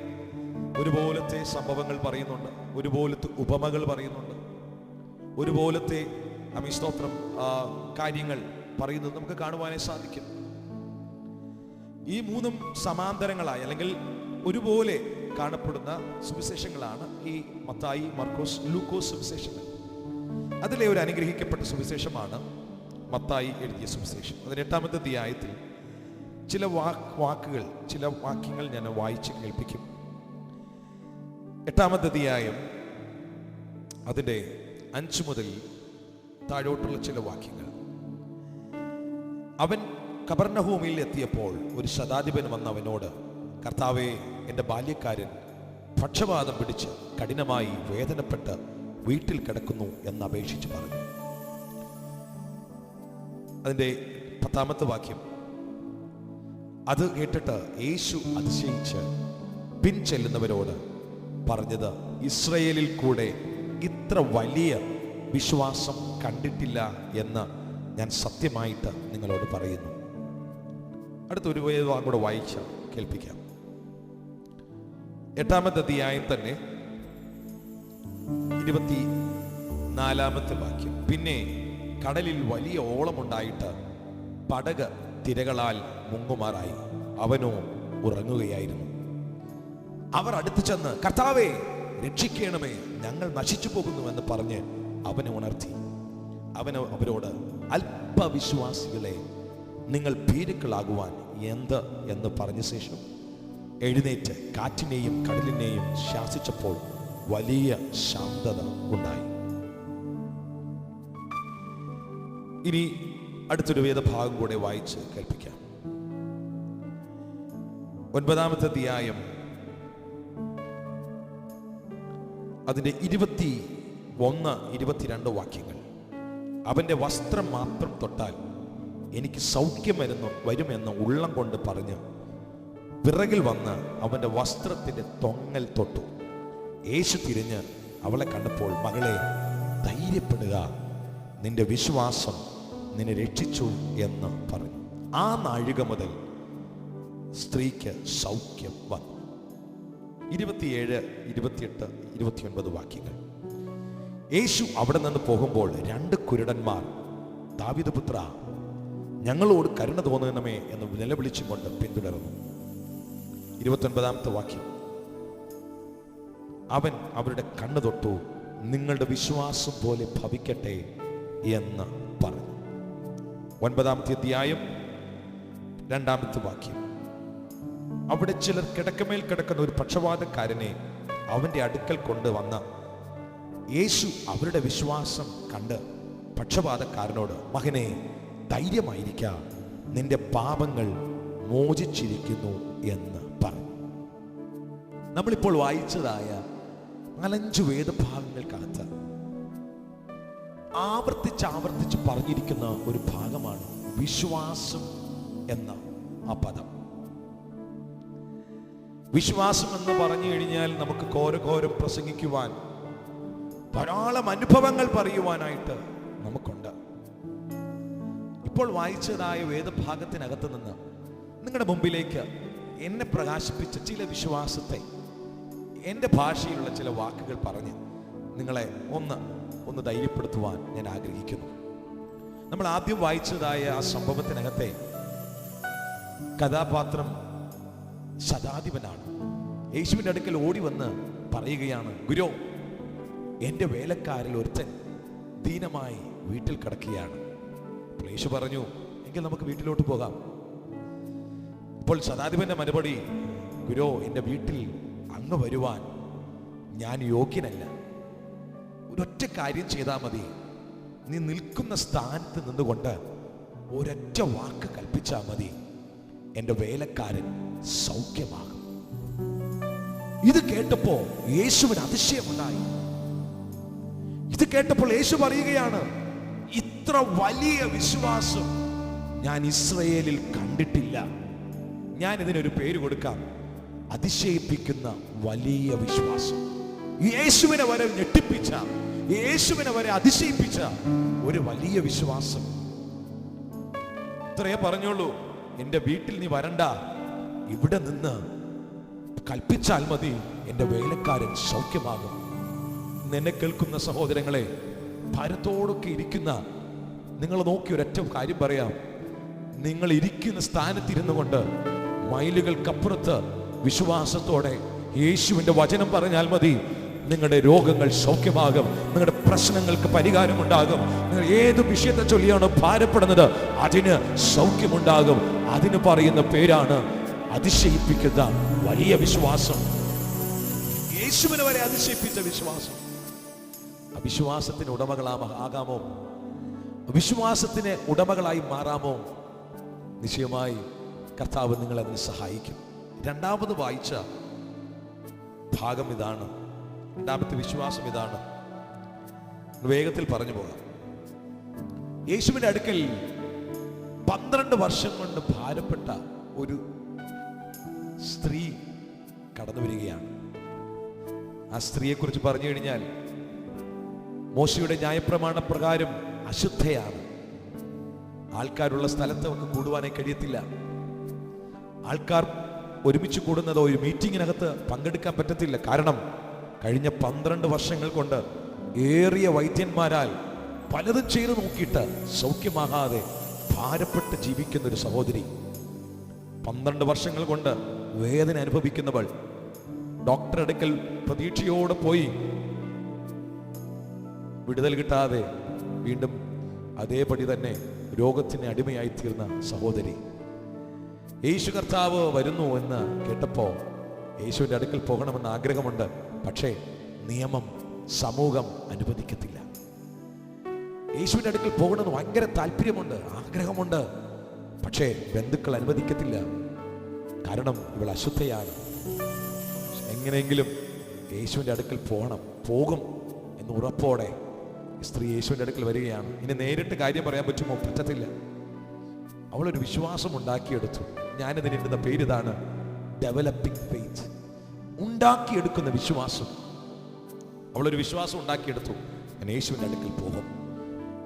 ഒരുപോലത്തെ സംഭവങ്ങൾ പറയുന്നുണ്ട്, ഒരുപോലത്തെ ഉപമകൾ പറയുന്നുണ്ട്, ഒരുപോലത്തെ സ്തോത്രം കാര്യങ്ങൾ പറയുന്നത് നമുക്ക് കാണുവാനേ സാധിക്കും. ഈ 3 സമാന്തരങ്ങളായി അല്ലെങ്കിൽ ഒരുപോലെ കാണപ്പെടുന്ന സുവിശേഷങ്ങളാണ് ഈ മത്തായി, മാർക്കോസ്, ലൂക്കോസ് സുവിശേഷങ്ങൾ. അതിലെ ഒരു അനുഗ്രഹിക്കപ്പെട്ട സുവിശേഷമാണ് മത്തായി എഴുതിയ സുവിശേഷം. അതിന് 8-ാമത്തെ അധ്യായത്തിൽ ചില വാക്കുകൾ, ചില വാക്യങ്ങൾ ഞാൻ വായിച്ച് കേൾപ്പിക്കും. 8-ാമത്തെ അധ്യായം അതിൻ്റെ 5 മുതൽ താഴോട്ടുള്ള ചില വാക്യങ്ങൾ. അവൻ കപർന്നഹൂമിൽ എത്തിയപ്പോൾ ഒരു ശതാധിപൻ വന്ന് അവനോട്, കർത്താവേ, എൻ്റെ ബാല്യക്കാരൻ പക്ഷപാതം പിടിച്ച് കഠിനമായി വേദനപ്പെട്ട് വീട്ടിൽ കിടക്കുന്നു എന്ന് അപേക്ഷിച്ച് പറഞ്ഞു. അതിൻ്റെ 10-ാമത്തെ വാക്യം, അത് കേട്ടിട്ട് യേശു അതിശയിച്ച് പിൻചെല്ലുന്നവരോട് പറഞ്ഞത്, ഇസ്രയേലിൽ കൂടെ ഇത്ര വലിയ വിശ്വാസം കണ്ടിട്ടില്ല എന്ന് ഞാൻ സത്യമായിട്ട് നിങ്ങളോട് പറയുന്നു. അടുത്തൊരു വേദഭാഗം കൂടെ വായിച്ച് കേൾപ്പിക്കാം. 8-ാമത്തെ അധ്യായം തന്നെ 24-ാമത്തെ വാക്യം, പിന്നെ കടലിൽ വലിയ ഓളമുണ്ടായിട്ട് പടക് തിരകളാൽ മുങ്ങുമാറായി, അവനോ ഉറങ്ങുകയായിരുന്നു. അവർ അടുത്തു ചെന്ന്, കർത്താവേ, രക്ഷിക്കണമേ, ഞങ്ങൾ നശിച്ചു പോകുന്നുവെന്ന് പറഞ്ഞ് അവനെ ഉണർത്തി. അവന് അവരോട്, അല്പവിശ്വാസികളെ, നിങ്ങൾ ഭീരുക്കളാകുവാൻ എന്ത് എന്ന് പറഞ്ഞ ശേഷം എഴുന്നേറ്റ് കാറ്റിനെയും കടലിനെയും ശാസിച്ചപ്പോൾ വലിയ ശാന്തത ഉണ്ടായി. ഇനി അടുത്തൊരു വേദഭാഗം കൂടെ വായിച്ച് കേൾപ്പിക്കാം. 9-ാമത്തെ അധ്യായം അതിൻ്റെ 21-22 വാക്യങ്ങൾ. അവൻ്റെ വസ്ത്രം മാത്രം തൊട്ടാൽ എനിക്ക് സൗഖ്യം വരുമെന്ന് ഉള്ളം കൊണ്ട് പറഞ്ഞ് പിറകിൽ വന്ന് അവൻ്റെ വസ്ത്രത്തിൻ്റെ തൊങ്ങൽ തൊട്ടു. യേശു തിരിഞ്ഞ് അവളെ കണ്ടപ്പോൾ, മകളെ, ധൈര്യപ്പെടുക, നിന്റെ വിശ്വാസം നിന്നെ രക്ഷിച്ചു എന്ന് പറഞ്ഞു. ആ നാഴിക മുതൽ സ്ത്രീക്ക് സൗഖ്യം വന്നു. 27, 28, 29 വാക്യങ്ങൾ. യേശു അവിടെ നിന്ന് പോകുമ്പോൾ 2 കുരുടന്മാർ, ദാവീദ് പുത്ര, ഞങ്ങളോട് കരുണ തോന്നണമേ എന്ന് നിലവിളിച്ചുകൊണ്ട് പിന്തുടർന്നു. 29-ാമത്തെ വാക്യം, അവൻ അവരുടെ കണ്ണു തൊട്ടു, നിങ്ങളുടെ വിശ്വാസം പോലെ ഭവിക്കട്ടെ എന്ന് പറഞ്ഞു. 9-ാമത്തെ അധ്യായം 2-ാമത്തെ വാക്യം, അവിടെ ചിലർ കിടക്കമേൽ കിടക്കുന്ന ഒരു പക്ഷവാതക്കാരനെ അവന്റെ അടുക്കൽ കൊണ്ടുവന്ന യേശു അവരുടെ വിശ്വാസം കണ്ട് പക്ഷവാതക്കാരനോട്, മകനെ, ധൈര്യമായിരിക്ക, നിന്റെ പാപങ്ങൾ മോചിച്ചിരിക്കുന്നു എന്ന് പറഞ്ഞു. നമ്മളിപ്പോൾ വായിച്ചതായ 4-5 വേദഭാഗങ്ങൾക്കകത്ത് ആവർത്തിച്ച് പറഞ്ഞിരിക്കുന്ന ഒരു ഭാഗമാണ് വിശ്വാസം എന്ന ആ പദം. വിശ്വാസം എന്ന് പറഞ്ഞു കഴിഞ്ഞാൽ നമുക്ക് ഘോരം പ്രസംഗിക്കുവാൻ, ധാരാളം അനുഭവങ്ങൾ പറയുവാനായിട്ട് നമുക്കുണ്ട്. ഇപ്പോൾ വായിച്ചതായ വേദഭാഗത്തിനകത്ത് നിന്ന് നിങ്ങളുടെ മുമ്പിലേക്ക് എന്നെ പ്രകാശിപ്പിച്ച ചില വിശ്വാസത്തെ എൻ്റെ ഭാഷയിലുള്ള ചില വാക്കുകൾ പറഞ്ഞ് നിങ്ങളെ ഒന്ന് ധൈര്യപ്പെടുത്തുവാൻ ഞാൻ ആഗ്രഹിക്കുന്നു. നമ്മൾ ആദ്യം വായിച്ചതായ ആ സംഭവത്തിനകത്തെ കഥാപാത്രം ശതാധിപനാണ്. യേശുവിൻ്റെ അടുക്കൽ ഓടി വന്ന് പറയുകയാണ്, ഗുരു, എൻ്റെ വേലക്കാരിൽ ഒരുത്തൻ ദീനമായി വീട്ടിൽ കിടക്കുകയാണ്. യേശു പറഞ്ഞു, എങ്കിൽ നമുക്ക് വീട്ടിലോട്ട് പോകാം. ഇപ്പോൾ ശതാധിപന്റെ മറുപടി, ഗുരു, എൻ്റെ വീട്ടിൽ അങ്ങ് വരുവാൻ ഞാൻ യോഗ്യനല്ല. ഒരൊറ്റ കാര്യം ചെയ്താൽ മതി, നീ നിൽക്കുന്ന സ്ഥാനത്ത് നിന്നുകൊണ്ട് ഒരൊറ്റ വാക്ക് കൽപ്പിച്ചാൽ മതി, എൻ്റെ വേലക്കാരൻ സൗഖ്യമാകും. ഇത് കേട്ടപ്പോ യേശുവിന് അതിശയമുണ്ടായി. ഇത് കേട്ടപ്പോൾ യേശു പറയുകയാണ്, ഇത്ര വലിയ വിശ്വാസം ഞാൻ ഇസ്രയേലിൽ കണ്ടിട്ടില്ല. ഞാൻ ഇതിനൊരു പേര് കൊടുക്കാം, അതിശയിപ്പിക്കുന്ന വലിയ വിശ്വാസം. യേശുവിനെ വരെ ഞെട്ടിപ്പിച്ച, യേശുവിനെ വരെ അതിശയിപ്പിച്ച ഒരു വലിയ വിശ്വാസം. ഇത്രയേ പറഞ്ഞോളൂ, എൻ്റെ വീട്ടിൽ നീ വരണ്ട, ഇവിടെ നിന്ന് കൽപ്പിച്ചാൽ മതി, എൻ്റെ വേലക്കാരൻ സൗഖ്യമാകും. എന്നെ കേൾക്കുന്ന സഹോദരങ്ങളെ, ഭാരത്തോടൊക്കെ ഇരിക്കുന്ന നിങ്ങൾ നോക്കി ഒരൊറ്റ കാര്യം പറയാം. നിങ്ങൾ ഇരിക്കുന്ന സ്ഥാനത്തിരുന്നു കൊണ്ട് മൈലുകൾക്കപ്പുറത്ത് വിശ്വാസത്തോടെ യേശുവിൻ്റെ വചനം പറഞ്ഞാൽ മതി, നിങ്ങളുടെ രോഗങ്ങൾ സൗഖ്യമാകും, നിങ്ങളുടെ പ്രശ്നങ്ങൾക്ക് പരിഹാരമുണ്ടാകും. നിങ്ങൾ ഏത് വിഷയത്തെ ചൊല്ലിയാണോ ഭാരപ്പെടുന്നത് അതിന് സൗഖ്യമുണ്ടാകും. അതിന് പറയുന്ന പേരാണ് അതിശയിപ്പിക്കുന്ന വലിയ വിശ്വാസം. യേശുവിനെ വരെ അതിശയിപ്പിച്ച വിശ്വാസം. അവിശ്വാസത്തിന് ഉടമകളാകാമോ? വിശ്വാസത്തിന് ഉടമകളായി മാറാമോ? നിശ്ചയമായി കർത്താവ് നിങ്ങളെ അതിന് സഹായിക്കും. രണ്ടാമത് വായിച്ച ഭാഗം ഇതാണ്, രണ്ടാമത്തെ വിശ്വാസം ഇതാണ്. വേഗത്തിൽ പറഞ്ഞു പോകാം. യേശുവിന്റെ അടുക്കൽ 12 വർഷം കൊണ്ട് ഭാരപ്പെട്ട ഒരു സ്ത്രീ കടന്നു വരികയാണ്. ആ സ്ത്രീയെ കുറിച്ച് പറഞ്ഞു കഴിഞ്ഞാൽ, മോശയുടെ ന്യായപ്രമാണ പ്രകാരം അശുദ്ധയാണ്. ആൾക്കാരുള്ള സ്ഥലത്ത് അവർക്ക് കൂടുവാനേ കഴിയത്തില്ല. ആൾക്കാർ ഒരുമിച്ച് കൂടുന്നത് ഒരു മീറ്റിങ്ങിനകത്ത് പങ്കെടുക്കാൻ പറ്റത്തില്ല. കാരണം കഴിഞ്ഞ 12 വർഷങ്ങൾ കൊണ്ട് ഏറിയ വൈദ്യന്മാരാൽ പലതും ചെയ്തു നോക്കിയിട്ട് സൗഖ്യമാകാതെ ഭാരപ്പെട്ട് ജീവിക്കുന്ന ഒരു സഹോദരി, 12 വർഷങ്ങൾ കൊണ്ട് വേദന അനുഭവിക്കുന്നവൾ, ഡോക്ടർ അടുക്കൽ പ്രതീക്ഷയോടെ പോയി വിടുതൽ കിട്ടാതെ വീണ്ടും അതേപടി തന്നെ രോഗത്തിന് അടിമയായി തീർന്ന സഹോദരി. യേശു കർത്താവ് വരുന്നു എന്ന് കേട്ടപ്പോൾ യേശുവിൻ്റെ അടുക്കൽ പോകണമെന്ന് ആഗ്രഹമുണ്ട്. പക്ഷേ നിയമം, സമൂഹം അനുവദിക്കത്തില്ല. യേശുവിൻ്റെ അടുക്കൽ പോകണമെന്ന് ഭയങ്കര താല്പര്യമുണ്ട്, ആഗ്രഹമുണ്ട്. പക്ഷേ ബന്ധുക്കൾ അനുവദിക്കത്തില്ല. കാരണം ഇവൾ അശുദ്ധയാണ്. എങ്ങനെയെങ്കിലും യേശുവിൻ്റെ അടുക്കൽ പോകും എന്ന് ഉറപ്പോടെ സ്ത്രീ യേശുവിൻ്റെ അടുക്കൽ വരികയാണ്. ഇനി നേരിട്ട് കാര്യം പറയാൻ പറ്റുമോ? പറ്റത്തില്ല. അവളൊരു വിശ്വാസം ഉണ്ടാക്കിയെടുത്തു. ഞാനിതിന് ഇടുന്ന പേരിതാണ് ഡെവലപ്പിംഗ് ഫെയ്ത്ത്, ഉണ്ടാക്കിയെടുക്കുന്ന വിശ്വാസം. അവളൊരു വിശ്വാസം ഉണ്ടാക്കിയെടുത്തു. ഞാൻ യേശുവിൻ്റെ അടുക്കൽ പോകും.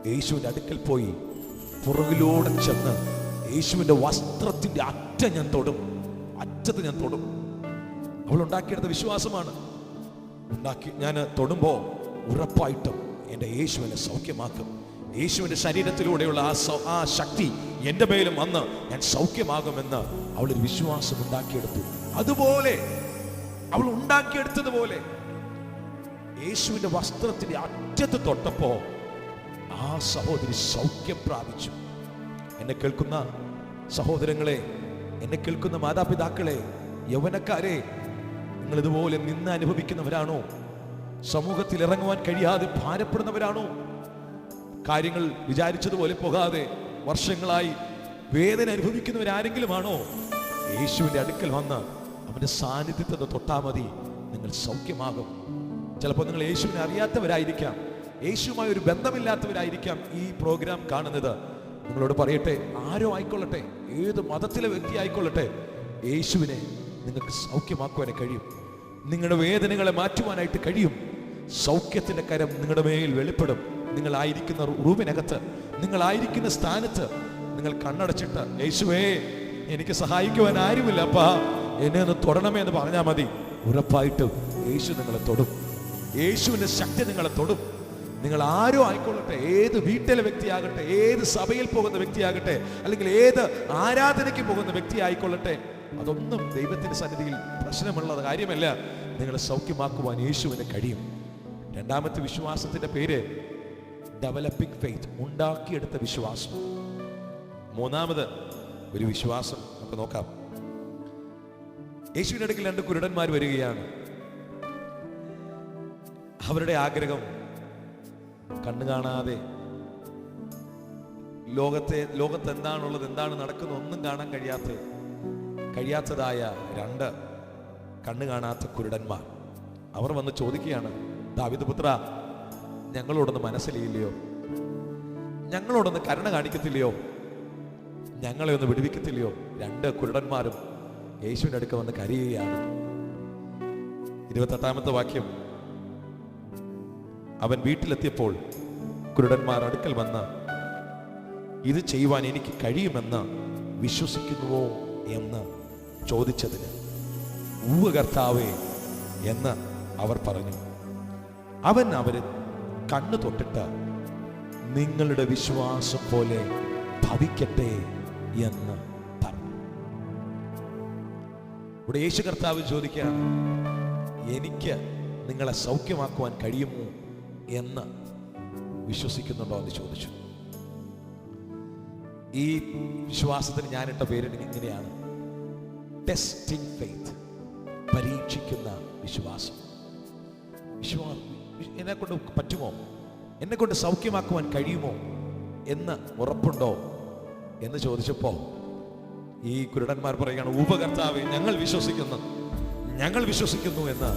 യേശുവിൻ്റെ അടുക്കൽ പോയി പുറകിലൂടെ ചെന്ന് യേശുവിൻ്റെ വസ്ത്രത്തിൻ്റെ അറ്റത്ത് ഞാൻ തൊടും. അവൾ ഉണ്ടാക്കിയെടുത്ത വിശ്വാസമാണ്. ഞാൻ തൊടുമ്പോൾ ഉറപ്പായിട്ടും എൻ്റെ യേശു എന്നെ സൗഖ്യമാക്കും. യേശുവിൻ്റെ ശരീരത്തിലൂടെയുള്ള ആ ശക്തി എൻ്റെ മേലും വന്ന് ഞാൻ സൗഖ്യമാകുമെന്ന് അവളൊരു വിശ്വാസം ഉണ്ടാക്കിയെടുത്തു. അതുപോലെ അവൾ ഉണ്ടാക്കിയെടുത്തതുപോലെ യേശുവിൻ്റെ വസ്ത്രത്തിന്റെ അറ്റത്ത് തൊട്ടപ്പോ ആ സഹോദരി സൗഖ്യം പ്രാപിച്ചു. എന്നെ കേൾക്കുന്ന സഹോദരങ്ങളെ, എന്നെ കേൾക്കുന്ന മാതാപിതാക്കളെ, യൗവനക്കാരെ, നിങ്ങൾ ഇതുപോലെ നിന്ന് അനുഭവിക്കുന്നവരാണോ? സമൂഹത്തിൽ ഇറങ്ങുവാൻ കഴിയാതെ ഭാരപ്പെടുന്നവരാണോ? കാര്യങ്ങൾ വിചാരിച്ചതുപോലെ പോകാതെ വർഷങ്ങളായി വേദന അനുഭവിക്കുന്നവരാരെങ്കിലും ആണോ? യേശുവിൻ്റെ അടുക്കൽ വന്ന് അവന്റെ സാന്നിധ്യത്തെ തൊട്ടാ മതി, നിങ്ങൾ സൗഖ്യമാകും. ചിലപ്പോൾ നിങ്ങൾ യേശുവിനെ അറിയാത്തവരായിരിക്കാം, യേശുവുമായി ഒരു ബന്ധമില്ലാത്തവരായിരിക്കാം ഈ പ്രോഗ്രാം കാണുന്നത്. നിങ്ങളോട് പറയട്ടെ, ആരോ ആയിക്കൊള്ളട്ടെ, ഏത് മതത്തിലെ വ്യക്തി ആയിക്കൊള്ളട്ടെ, യേശുവിനെ നിങ്ങൾക്ക് സൗഖ്യമാക്കുവാൻ കഴിയും. നിങ്ങളുടെ വേദനകളെ മാറ്റുവാനായിട്ട് കഴിയും. സൗഖ്യത്തിന്റെ കരം നിങ്ങളുടെ മേൽ വെളിപ്പെടും. നിങ്ങളായിരിക്കുന്ന റൂമിനകത്ത്, നിങ്ങളായിരിക്കുന്ന സ്ഥാനത്ത് നിങ്ങൾ കണ്ണടച്ചിട്ട്, യേശുവേ എനിക്ക് സഹായിക്കുവാൻ ആരുമില്ല അപ്പാ, എന്നെ ഒന്ന് തൊടണമേ എന്ന് പറഞ്ഞാൽ മതി. ഉറപ്പായിട്ടും യേശു നിങ്ങളെ തൊടും. യേശുവിന്റെ ശക്തി നിങ്ങളെ തൊടും. നിങ്ങൾ ആരോ ആയിക്കൊള്ളട്ടെ, ഏത് വീട്ടിലെ വ്യക്തിയാകട്ടെ, ഏത് സഭയിൽ പോകുന്ന വ്യക്തിയാകട്ടെ, അല്ലെങ്കിൽ ഏത് ആരാധനയ്ക്ക് പോകുന്ന വ്യക്തി ആയിക്കൊള്ളട്ടെ, അതൊന്നും ദൈവത്തിന്റെ സന്നിധിയിൽ പ്രശ്നമുള്ള കാര്യമല്ല. നിങ്ങളെ സൗഖ്യമാക്കുവാൻ യേശുവിന് കഴിയും. രണ്ടാമത്തെ വിശ്വാസത്തിന്റെ പേര് ഡെവലപ്പിംഗ് ഫെയ്ത്ത്, ഉണ്ടാക്കിയെടുത്ത വിശ്വാസം. മൂന്നാമത് ഒരു വിശ്വാസം നമുക്ക് നോക്കാം. യേശുവിന്റെ അടുക്കൽ 2 കുരുടന്മാർ വരികയാണ്. അവരുടെ ആഗ്രഹം കണ്ണു കാണാതെ, ലോകത്ത് എന്താണുള്ളത്, എന്താണ് നടക്കുന്നത് ഒന്നും കാണാൻ കഴിയാത്തതായ 2 കണ്ണു കാണാത്ത കുരുടന്മാർ. അവർ വന്ന് ചോദിക്കുകയാണ്, ദാവീദ് പുത്ര, ഞങ്ങളോടൊന്ന് മനസ്സിലില്ലയോ? ഞങ്ങളോടൊന്ന് കരുണ കാണിക്കത്തില്ലയോ? ഞങ്ങളെ ഒന്ന് വിടുവിക്കത്തില്ലയോ? 2 കുരുടന്മാരും യേശുവിന്റെ അടുക്ക വന്ന് കരയുകയാണ്. 28-ാമത്തെ വാക്യം, അവൻ വീട്ടിലെത്തിയപ്പോൾ കുരുടന്മാർ അടുക്കൽ വന്ന്, ഇത് ചെയ്യുവാൻ എനിക്ക് കഴിയുമെന്ന് വിശ്വസിക്കുന്നുവോ എന്ന് ചോദിച്ചതിന്, ഉവ്വ് കർത്താവേ എന്ന് അവർ പറഞ്ഞു. അവൻ അവരെ കണ്ണു തൊട്ടിട്ട്, നിങ്ങളുടെ വിശ്വാസം പോലെ ഭവിക്കട്ടെ എന്ന് പറഞ്ഞു. ഇവിടെ യേശു കർത്താവ് ചോദിക്കുകയാണ്, എനിക്ക് നിങ്ങളെ സൗഖ്യമാക്കുവാൻ കഴിയുമോ എന്ന് വിശ്വസിക്കുന്നുണ്ടോ എന്ന് ചോദിച്ചു. ഈ വിശ്വാസത്തിന് ഞാനിട്ട പേര് ഇങ്ങനെയാണ്, ടെസ്റ്റിംഗ് ഫെയ്ത്ത്, പരീക്ഷിക്കുന്ന വിശ്വാസം. എന്നെ കൊണ്ട് പറ്റുമോ? എന്നെ കൊണ്ട് സൗഖ്യമാക്കുവാൻ കഴിയുമോ എന്ന് ഉറപ്പുണ്ടോ എന്ന് ചോദിച്ചപ്പോ ഈ കുരുടന്മാർ പറയുകയാണ്, ഉപകർത്താവേ ഞങ്ങൾ വിശ്വസിക്കുന്നു എന്ന്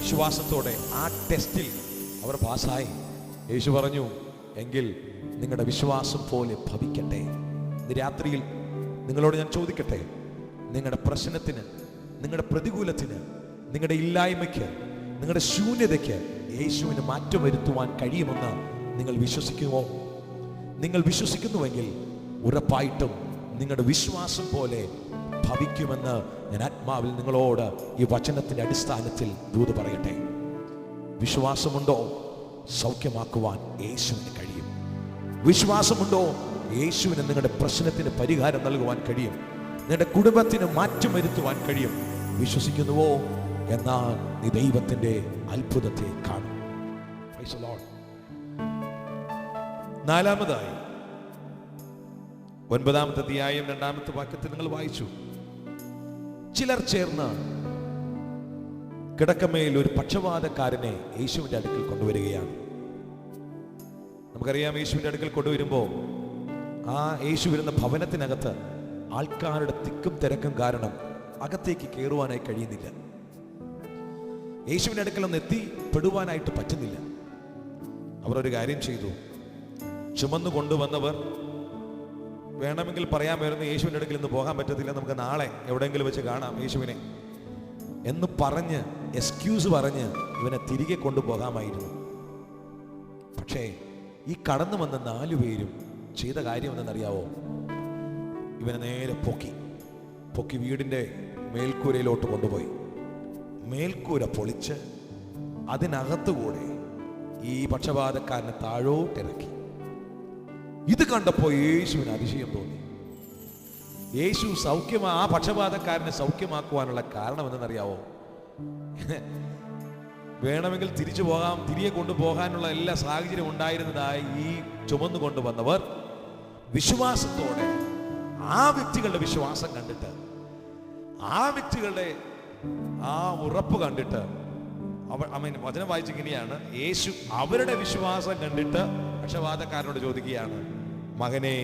വിശ്വാസത്തോടെ ആ ടെസ്റ്റിൽ അവർ പാസ്സായി. യേശു പറഞ്ഞു, എങ്കിൽ നിങ്ങളുടെ വിശ്വാസം പോലെ ഭവിക്കട്ടെ. ഇന്ന് രാത്രിയിൽ നിങ്ങളോട് ഞാൻ ചോദിക്കട്ടെ, നിങ്ങളുടെ പ്രശ്നത്തിന്, നിങ്ങളുടെ പ്രതികൂലത്തിന്, നിങ്ങളുടെ ഇല്ലായ്മയ്ക്ക്, നിങ്ങളുടെ ശൂന്യതയ്ക്ക് യേശുവിന് മാറ്റം വരുത്തുവാൻ കഴിയുമെന്ന് നിങ്ങൾ വിശ്വസിക്കുമോ? നിങ്ങൾ വിശ്വസിക്കുന്നുവെങ്കിൽ ഉറപ്പായിട്ടും നിങ്ങളുടെ വിശ്വാസം പോലെ ഭവിക്കുമെന്ന് ഞാൻ ആത്മാവിൽ നിങ്ങളോട് ഈ വചനത്തിന്റെ അടിസ്ഥാനത്തിൽ ദൂത് പറയട്ടെ. വിശ്വാസമുണ്ടോ? സൗഖ്യമാക്കുവാൻ യേശുവിന് കഴിയും. വിശ്വാസമുണ്ടോ? യേശുവിന് നിങ്ങളുടെ പ്രശ്നത്തിന് പരിഹാരം നൽകുവാൻ കഴിയും. നിങ്ങളുടെ കുടുംബത്തിന് മാറ്റം വരുത്തുവാൻ കഴിയും. വിശ്വസിക്കുന്നുവോ? എന്നാൽ നീ ദൈവത്തിന്റെ അത്ഭുതത്തെ കാണും. Price the Lord. നാലാമതായി 9-ാമത്തെ അധ്യായം 2-ാമത്തെ വാക്യത്തിൽ നിങ്ങൾ വായിച്ചു, ചിലർ ചേർന്ന് കിടക്കമേൽ ഒരു പക്ഷവാതക്കാരനെ യേശുവിന്റെ അടുക്കൽ കൊണ്ടുവരികയാണ്. നമുക്കറിയാം, യേശുവിന്റെ അടുക്കൽ കൊണ്ടുവരുമ്പോൾ ആ യേശു വരുന്ന ഭവനത്തിനകത്ത് ആൾക്കാരുടെ തിക്കും തിരക്കും കാരണം അകത്തേക്ക് കയറുവാനായി കഴിയുന്നില്ല. യേശുവിന്റെ അടുക്കൽ ഒന്ന് എത്തിപ്പെടുവാനായിട്ട് പറ്റുന്നില്ല. അവർ ഒരു കാര്യം ചെയ്തു. ചുമന്നു കൊണ്ടുവന്നവർ വേണമെങ്കിൽ പറയാമായിരുന്നു, യേശുവിന്റെ അടുക്കൽ ഇന്ന് പോകാൻ പറ്റത്തില്ല, നമുക്ക് നാളെ എവിടെയെങ്കിലും വെച്ച് കാണാം യേശുവിനെ എന്ന് പറഞ്ഞ്, എക്സ്ക്യൂസ് പറഞ്ഞ് ഇവനെ തിരികെ കൊണ്ടുപോകാമായിരുന്നു. പക്ഷേ ഈ കടന്നു വന്ന 4 പേരും ചെയ്ത കാര്യം എന്തെന്നറിയാവോ? ഇവനെ നേരെ പൊക്കി വീടിന്റെ മേൽക്കൂരയിലോട്ട് കൊണ്ടുപോയി. മേൽക്കൂര പൊളിച്ച് അതിനകത്തുകൂടെ ഈ പക്ഷപാതക്കാരനെ താഴോട്ടിറക്കി. ഇത് കണ്ടപ്പോൾ യേശുവിന് അതിശയം തോന്നി. യേശു ആ പക്ഷപാതക്കാരനെ സൗഖ്യമാക്കുവാനുള്ള കാരണം എന്തെന്നറിയാവോ? വേണമെങ്കിൽ തിരികെ കൊണ്ടുപോകാനുള്ള എല്ലാ സാഹചര്യം ഉണ്ടായിരുന്നതായി ഈ ചുമന്നു കൊണ്ടുവന്നവർ വിശ്വാസത്തോടെ ആ വ്യക്തികളുടെ വിശ്വാസം കണ്ടിട്ട്, ആ വ്യക്തികളുടെ ആ ഉറപ്പ് കണ്ടിട്ട്, വചനം വായിച്ചിങ്ങനെയാണ്, യേശു അവരുടെ വിശ്വാസം കണ്ടിട്ട് പക്ഷപാതക്കാരനോട് ചോദിക്കുകയാണ്, മകനെ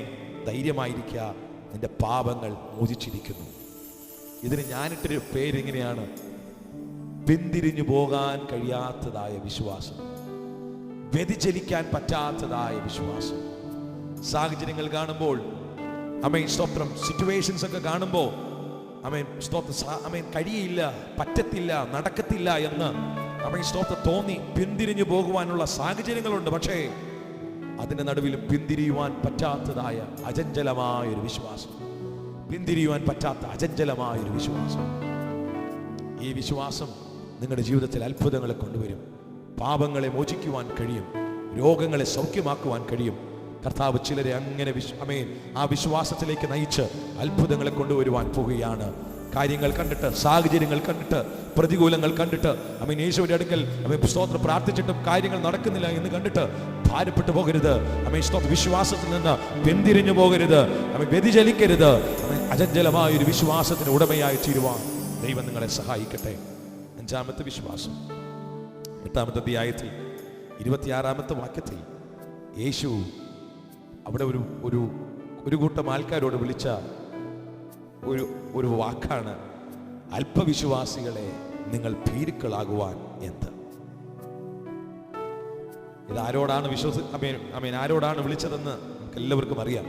ധൈര്യമായിരിക്കുക, നിന്റെ പാപങ്ങൾ മോചിച്ചിരിക്കുന്നു. ഇതിന് ഞാനിട്ടൊരു പേരിങ്ങനെയാണ്, പിന്തിരിഞ്ഞു പോകാൻ കഴിയാത്തതായ വിശ്വാസം, വ്യതിചലിക്കാൻ പറ്റാത്തതായ വിശ്വാസം. സാഹചര്യങ്ങൾ കാണുമ്പോൾ സ്തോത്രം, സിറ്റുവേഷൻസ് ഒക്കെ കാണുമ്പോൾ കഴിയില്ല, പറ്റത്തില്ല, നടക്കത്തില്ല എന്ന് സ്തോത്രം തോന്നി പിന്തിരിഞ്ഞു പോകുവാനുള്ള സാഹചര്യങ്ങളുണ്ട്. പക്ഷേ അതിന്റെ നടുവിലും പിന്തിരിയുവാൻ പറ്റാത്തതായ അചഞ്ചലമായൊരു വിശ്വാസം, പിന്തിരിയുവാൻ പറ്റാത്ത അചഞ്ചലമായൊരു വിശ്വാസം. ഈ വിശ്വാസം നിങ്ങളുടെ ജീവിതത്തിൽ അത്ഭുതങ്ങളെ കൊണ്ടുവരും. പാപങ്ങളെ മോചിക്കുവാൻ കഴിയും, രോഗങ്ങളെ സൗഖ്യമാക്കുവാൻ കഴിയും. കർത്താവ് ചിലരെ അങ്ങനെ ആ വിശ്വാസത്തിലേക്ക് നയിച്ച് അത്ഭുതങ്ങളെ കൊണ്ടുവരുവാൻ പോവുകയാണ്. കാര്യങ്ങൾ കണ്ടിട്ട്, സാഹചര്യങ്ങൾ കണ്ടിട്ട്, പ്രതികൂലങ്ങൾ കണ്ടിട്ട് യേശുവിന്റെ അടുക്കൽ സ്തോത്രം പ്രാർത്ഥിച്ചിട്ടും കാര്യങ്ങൾ നടക്കുന്നില്ല എന്ന് കണ്ടിട്ട് ഭാരപ്പെട്ടു പോകരുത്. വിശ്വാസത്തിൽ നിന്ന് പിന്തിരിഞ്ഞു പോകരുത്, വ്യതിചലിക്കരുത്. അചഞ്ചലമായ ഒരു വിശ്വാസത്തിന് ഉടമയായി തീരുവാൻ ദൈവം നിങ്ങളെ സഹായിക്കട്ടെ. 5-ാമത്തെ വിശ്വാസം, 8-ാമത്തെ അധ്യായത്തിൽ 26-ാമത്തെ വാക്യത്തിൽ യേശു അവിടെ ഒരു കൂട്ടം ആൾക്കാരോട് വിളിച്ച ഒരു വാക്കാണ്, അല്പവിശ്വാസികളെ നിങ്ങൾ ഭീരുക്കളാകുവാൻ എന്ത്. ഇത് ആരോടാണ് ആരോടാണ് വിളിച്ചതെന്ന് നമുക്ക് എല്ലാവർക്കും അറിയാം.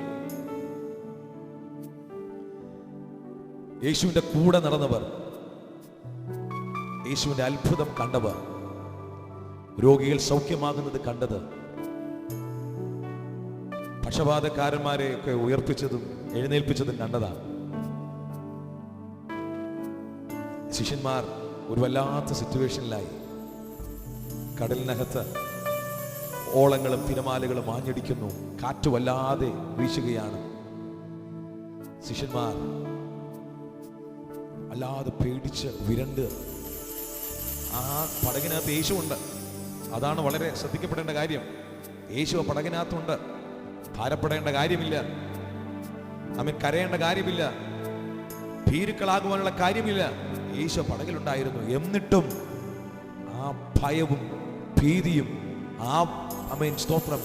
യേശുവിന്റെ കൂടെ നടന്നവർ, യേശുവിന്റെ അത്ഭുതം കണ്ടവർ, രോഗികൾ സൗഖ്യമാകുന്നത് കണ്ടത്, പക്ഷപാതക്കാരന്മാരെയൊക്കെ ഉയർപ്പിച്ചതും എഴുന്നേൽപ്പിച്ചതും കണ്ടതാണ്. ശിഷ്യന്മാർ ഒരു വല്ലാത്ത സിറ്റുവേഷനിലായി. കടലിനകത്ത് ഓളങ്ങളും തിരമാലകളും ആഞ്ഞടിക്കുന്നു, കാറ്റ് വല്ലാതെ വീശുകയാണ്. ശിഷ്യന്മാർ അല്ലാതെ പേടിച്ച് വിരണ്ട്. ആ പടകിനകത്ത് യേശു ഉണ്ട്. അതാണ് വളരെ ശ്രദ്ധിക്കപ്പെടേണ്ട കാര്യം. യേശു പടകിനകത്തുണ്ട്. ഭാരപ്പെടേണ്ട കാര്യമില്ല, കരയേണ്ട കാര്യമില്ല, ഭീരുക്കളാകുവാനുള്ള കാര്യമില്ല. യേശു പടകിലുണ്ടായിരുന്നു. എന്നിട്ടും ആ ഭയവും ഭീതിയും സ്തോത്രം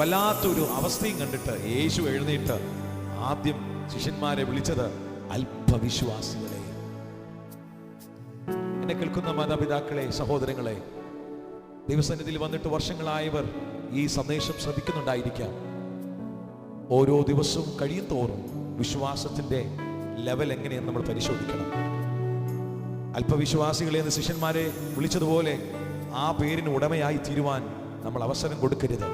വല്ലാത്തൊരു അവസ്ഥയും കണ്ടിട്ട് യേശു എഴുന്നേറ്റ് ആദ്യം ശിഷ്യന്മാരെ വിളിച്ചത് അല്പവിശ്വാസികളെ. എന്നെ കേൾക്കുന്ന മാതാപിതാക്കളെ, സഹോദരങ്ങളെ, ദൈവസന്നിധിയിൽ വന്നിട്ട് വർഷങ്ങളായവർ ഈ സന്ദേശം ശ്രദ്ധിക്കുന്നുണ്ടായിരിക്കാം. ഓരോ ദിവസവും കഴിയും തോറും വിശ്വാസത്തിന്റെ ലെവൽ എങ്ങനെയെന്ന് നമ്മൾ പരിശോധിക്കണം. അല്പവിശ്വാസികളെ എന്ന് ശിഷ്യന്മാരെ വിളിച്ചതുപോലെ ആ പേരിന് ഉടമയായി തീരുവാൻ നമ്മൾ അവസരം കൊടുക്കരുത്.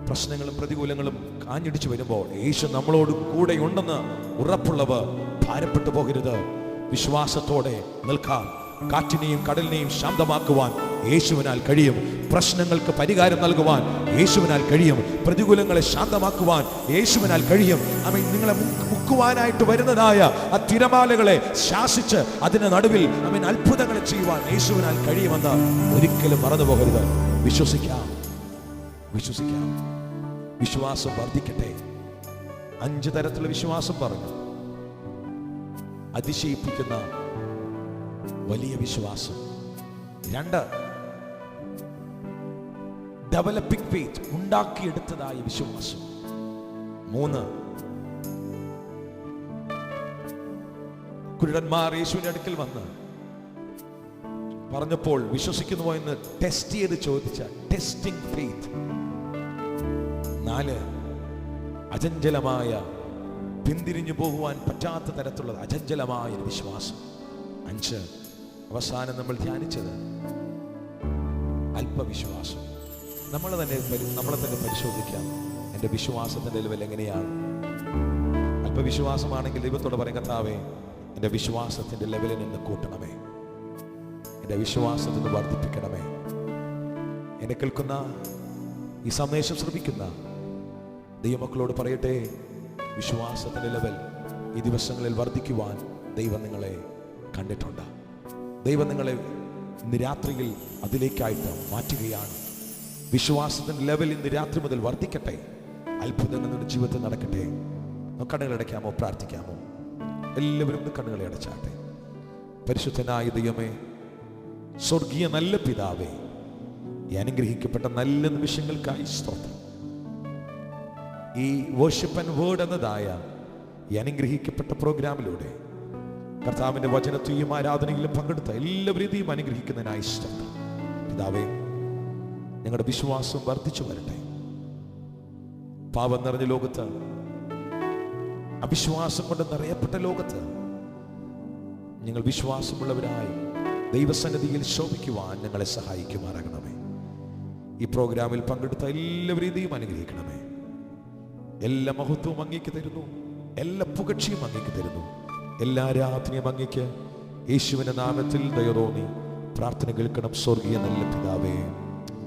പ്രശ്നങ്ങളും പ്രതികൂലങ്ങളും കാഞ്ഞിടിച്ചു വരുമ്പോൾ യേശു നമ്മളോട് കൂടെ ഉണ്ടെന്ന് ഉറപ്പുള്ളവർ ഭാരപ്പെട്ടു പോകരുത്. വിശ്വാസത്തോടെ നിൽക്കാം. കാറ്റിനെയും കടലിനെയും ശാന്തമാക്കുവാൻ യേശുവിനാൽ കഴിയും. പ്രശ്നങ്ങൾക്ക് പരിഹാരം നൽകുവാൻ യേശുവിനാൽ കഴിയും. പ്രതികൂലങ്ങളെ ശാന്തമാക്കുവാൻ യേശുവിനാൽ കഴിയും. നിങ്ങളെ മുക്കുവാനായിട്ട് വരുന്നതായ ആ തിരമാലകളെ ശാസിച്ച് അതിന്റെ നടുവിൽ അത്ഭുതങ്ങളെ ചെയ്യുവാൻ യേശുവിനാൽ കഴിയുമെന്ന് ഒരിക്കലും മറന്നു പോകരുത്. വിശ്വസിക്കാം, വിശ്വസിക്കാം. വിശ്വാസം വർദ്ധിക്കട്ടെ. 5 തരത്തിലുള്ള വിശ്വാസം പറഞ്ഞു. അതിശയിപ്പിക്കുന്ന വലിയ വിശ്വാസം. 2, ഡെവലപ്പിംഗ് ഫെയ്ത്ത്, ഉണ്ടാക്കിയെടുത്തതായ വിശ്വാസം. 3, കുരുടന്മാർ യേശുവിന്റെ അടുക്കൽ വന്ന് പറഞ്ഞപ്പോൾ വിശ്വസിക്കുന്നുവോ എന്ന് ടെസ്റ്റ് ചെയ്ത് ചോദിച്ച ടെസ്റ്റിംഗ് ഫെയ്ത്ത്. 4, അചഞ്ചലമായ, പിന്തിരിഞ്ഞു പോകുവാൻ പറ്റാത്ത തരത്തിലുള്ള അചഞ്ചലമായ ഒരു വിശ്വാസം. 5, അവസാനം നമ്മൾ ധ്യാനിച്ചത് അല്പവിശ്വാസം. നമ്മളെ തന്നെ പരിശോധിക്കാം. എൻ്റെ വിശ്വാസത്തിൻ്റെ ലെവൽ എങ്ങനെയാണ്? അല്പവിശ്വാസമാണെങ്കിൽ ദൈവത്തോട് പറയും, കർത്താവേ, എൻ്റെ വിശ്വാസത്തിൻ്റെ ലെവലിൽ നിന്ന് കൂട്ടണമേ, എൻ്റെ വിശ്വാസത്തിൽ നിന്ന് വർദ്ധിപ്പിക്കണമേ. എന്നെ കേൾക്കുന്ന ഈ സന്ദേശം ശ്രമിക്കുന്ന ദൈവമക്കളോട് പറയട്ടെ, വിശ്വാസത്തിന്റെ ലെവൽ ഈ ദിവസങ്ങളിൽ വർദ്ധിക്കുവാൻ ദൈവം നിങ്ങളെ കണ്ടിട്ടുണ്ട്. ദൈവം നിങ്ങളെ ഇന്ന് രാത്രിയിൽ അതിലേക്കായിട്ട് മാറ്റുകയാണ്. വിശ്വാസത്തിന്റെ ലെവൽ ഇന്ന് രാത്രി മുതൽ വർദ്ധിക്കട്ടെ. അത്ഭുതങ്ങൾ നിങ്ങളുടെ ജീവിതത്തിൽ നടക്കട്ടെ. കണ്ണുകൾ അടയ്ക്കാമോ? പ്രാർത്ഥിക്കാമോ? എല്ലാവരും കണ്ണുകളെ അടച്ചാട്ടെ. പരിശുദ്ധനായ ദൈവമേ, സ്വർഗീയ നല്ല പിതാവേ, ഈ അനുഗ്രഹിക്കപ്പെട്ട നല്ല നിമിഷങ്ങൾക്കായി സ്തോത്രം. ഈ വർഷിപ്പ് ആൻഡ് വേർഡ് എന്നതായ ഈ അനുഗ്രഹിക്കപ്പെട്ട പ്രോഗ്രാമിലൂടെ കർത്താവിന്റെ വചനത്തെയും ആരാധനയിലും പങ്കെടുത്ത എല്ലാവരെയും അനുഗ്രഹിക്കുന്നതിനായി സ്തോത്രം. പിതാവേ, ഞങ്ങളുടെ വിശ്വാസം വർദ്ധിച്ചു വരട്ടെ. പാപം നിറഞ്ഞ ലോകത്ത്, അവിശ്വാസം കൊണ്ട് നിറയപ്പെട്ട ലോകത്ത് ഞങ്ങൾ വിശ്വാസമുള്ളവരായി ദൈവസന്നിധിയിൽ ശോഭിക്കുവാൻ ഞങ്ങളെ സഹായിക്കുമാറാകണമേ. ഈ പ്രോഗ്രാമിൽ പങ്കെടുത്ത എല്ലാവരെയും അനുഗ്രഹിക്കണമേ. എല്ലാ മഹത്വവും അങ്ങേക്ക് തരുന്നു, എല്ലാ പുകഴ്ചയും അങ്ങേക്ക് തരുന്നു, എല്ലാ ആരാധനയും അങ്ങേക്ക്. യേശുവിന്റെ നാമത്തിൽ ദയ തോന്നി പ്രാർത്ഥന കേൾക്കണം സ്വർഗീയ നല്ല പിതാവേ,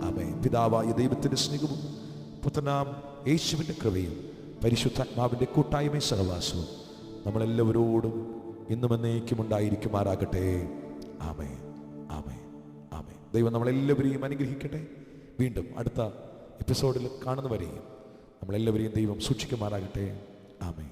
ആമേൻ. പിതാവായ ദൈവത്തിന്റെ സ്നേഹവും പുത്രനാം യേശുവിന്റെ കൃപയും പരിശുദ്ധാത്മാവിന്റെ കൂട്ടായ്മയും സഹവാസവും നമ്മളെല്ലാവരോടും ഇന്നും എന്നേക്കും ഉണ്ടായിരിക്കുമാറാകട്ടെ. ആമേൻ, ആമേൻ, ആമേൻ. ദൈവം നമ്മളെല്ലാവരെയും അനുഗ്രഹിക്കട്ടെ. വീണ്ടും അടുത്ത എപ്പിസോഡിൽ കാണുന്നവരെയും നമ്മളെല്ലാവരെയും ദൈവം സൂക്ഷിക്കുമാറാകട്ടെ. ആമേൻ.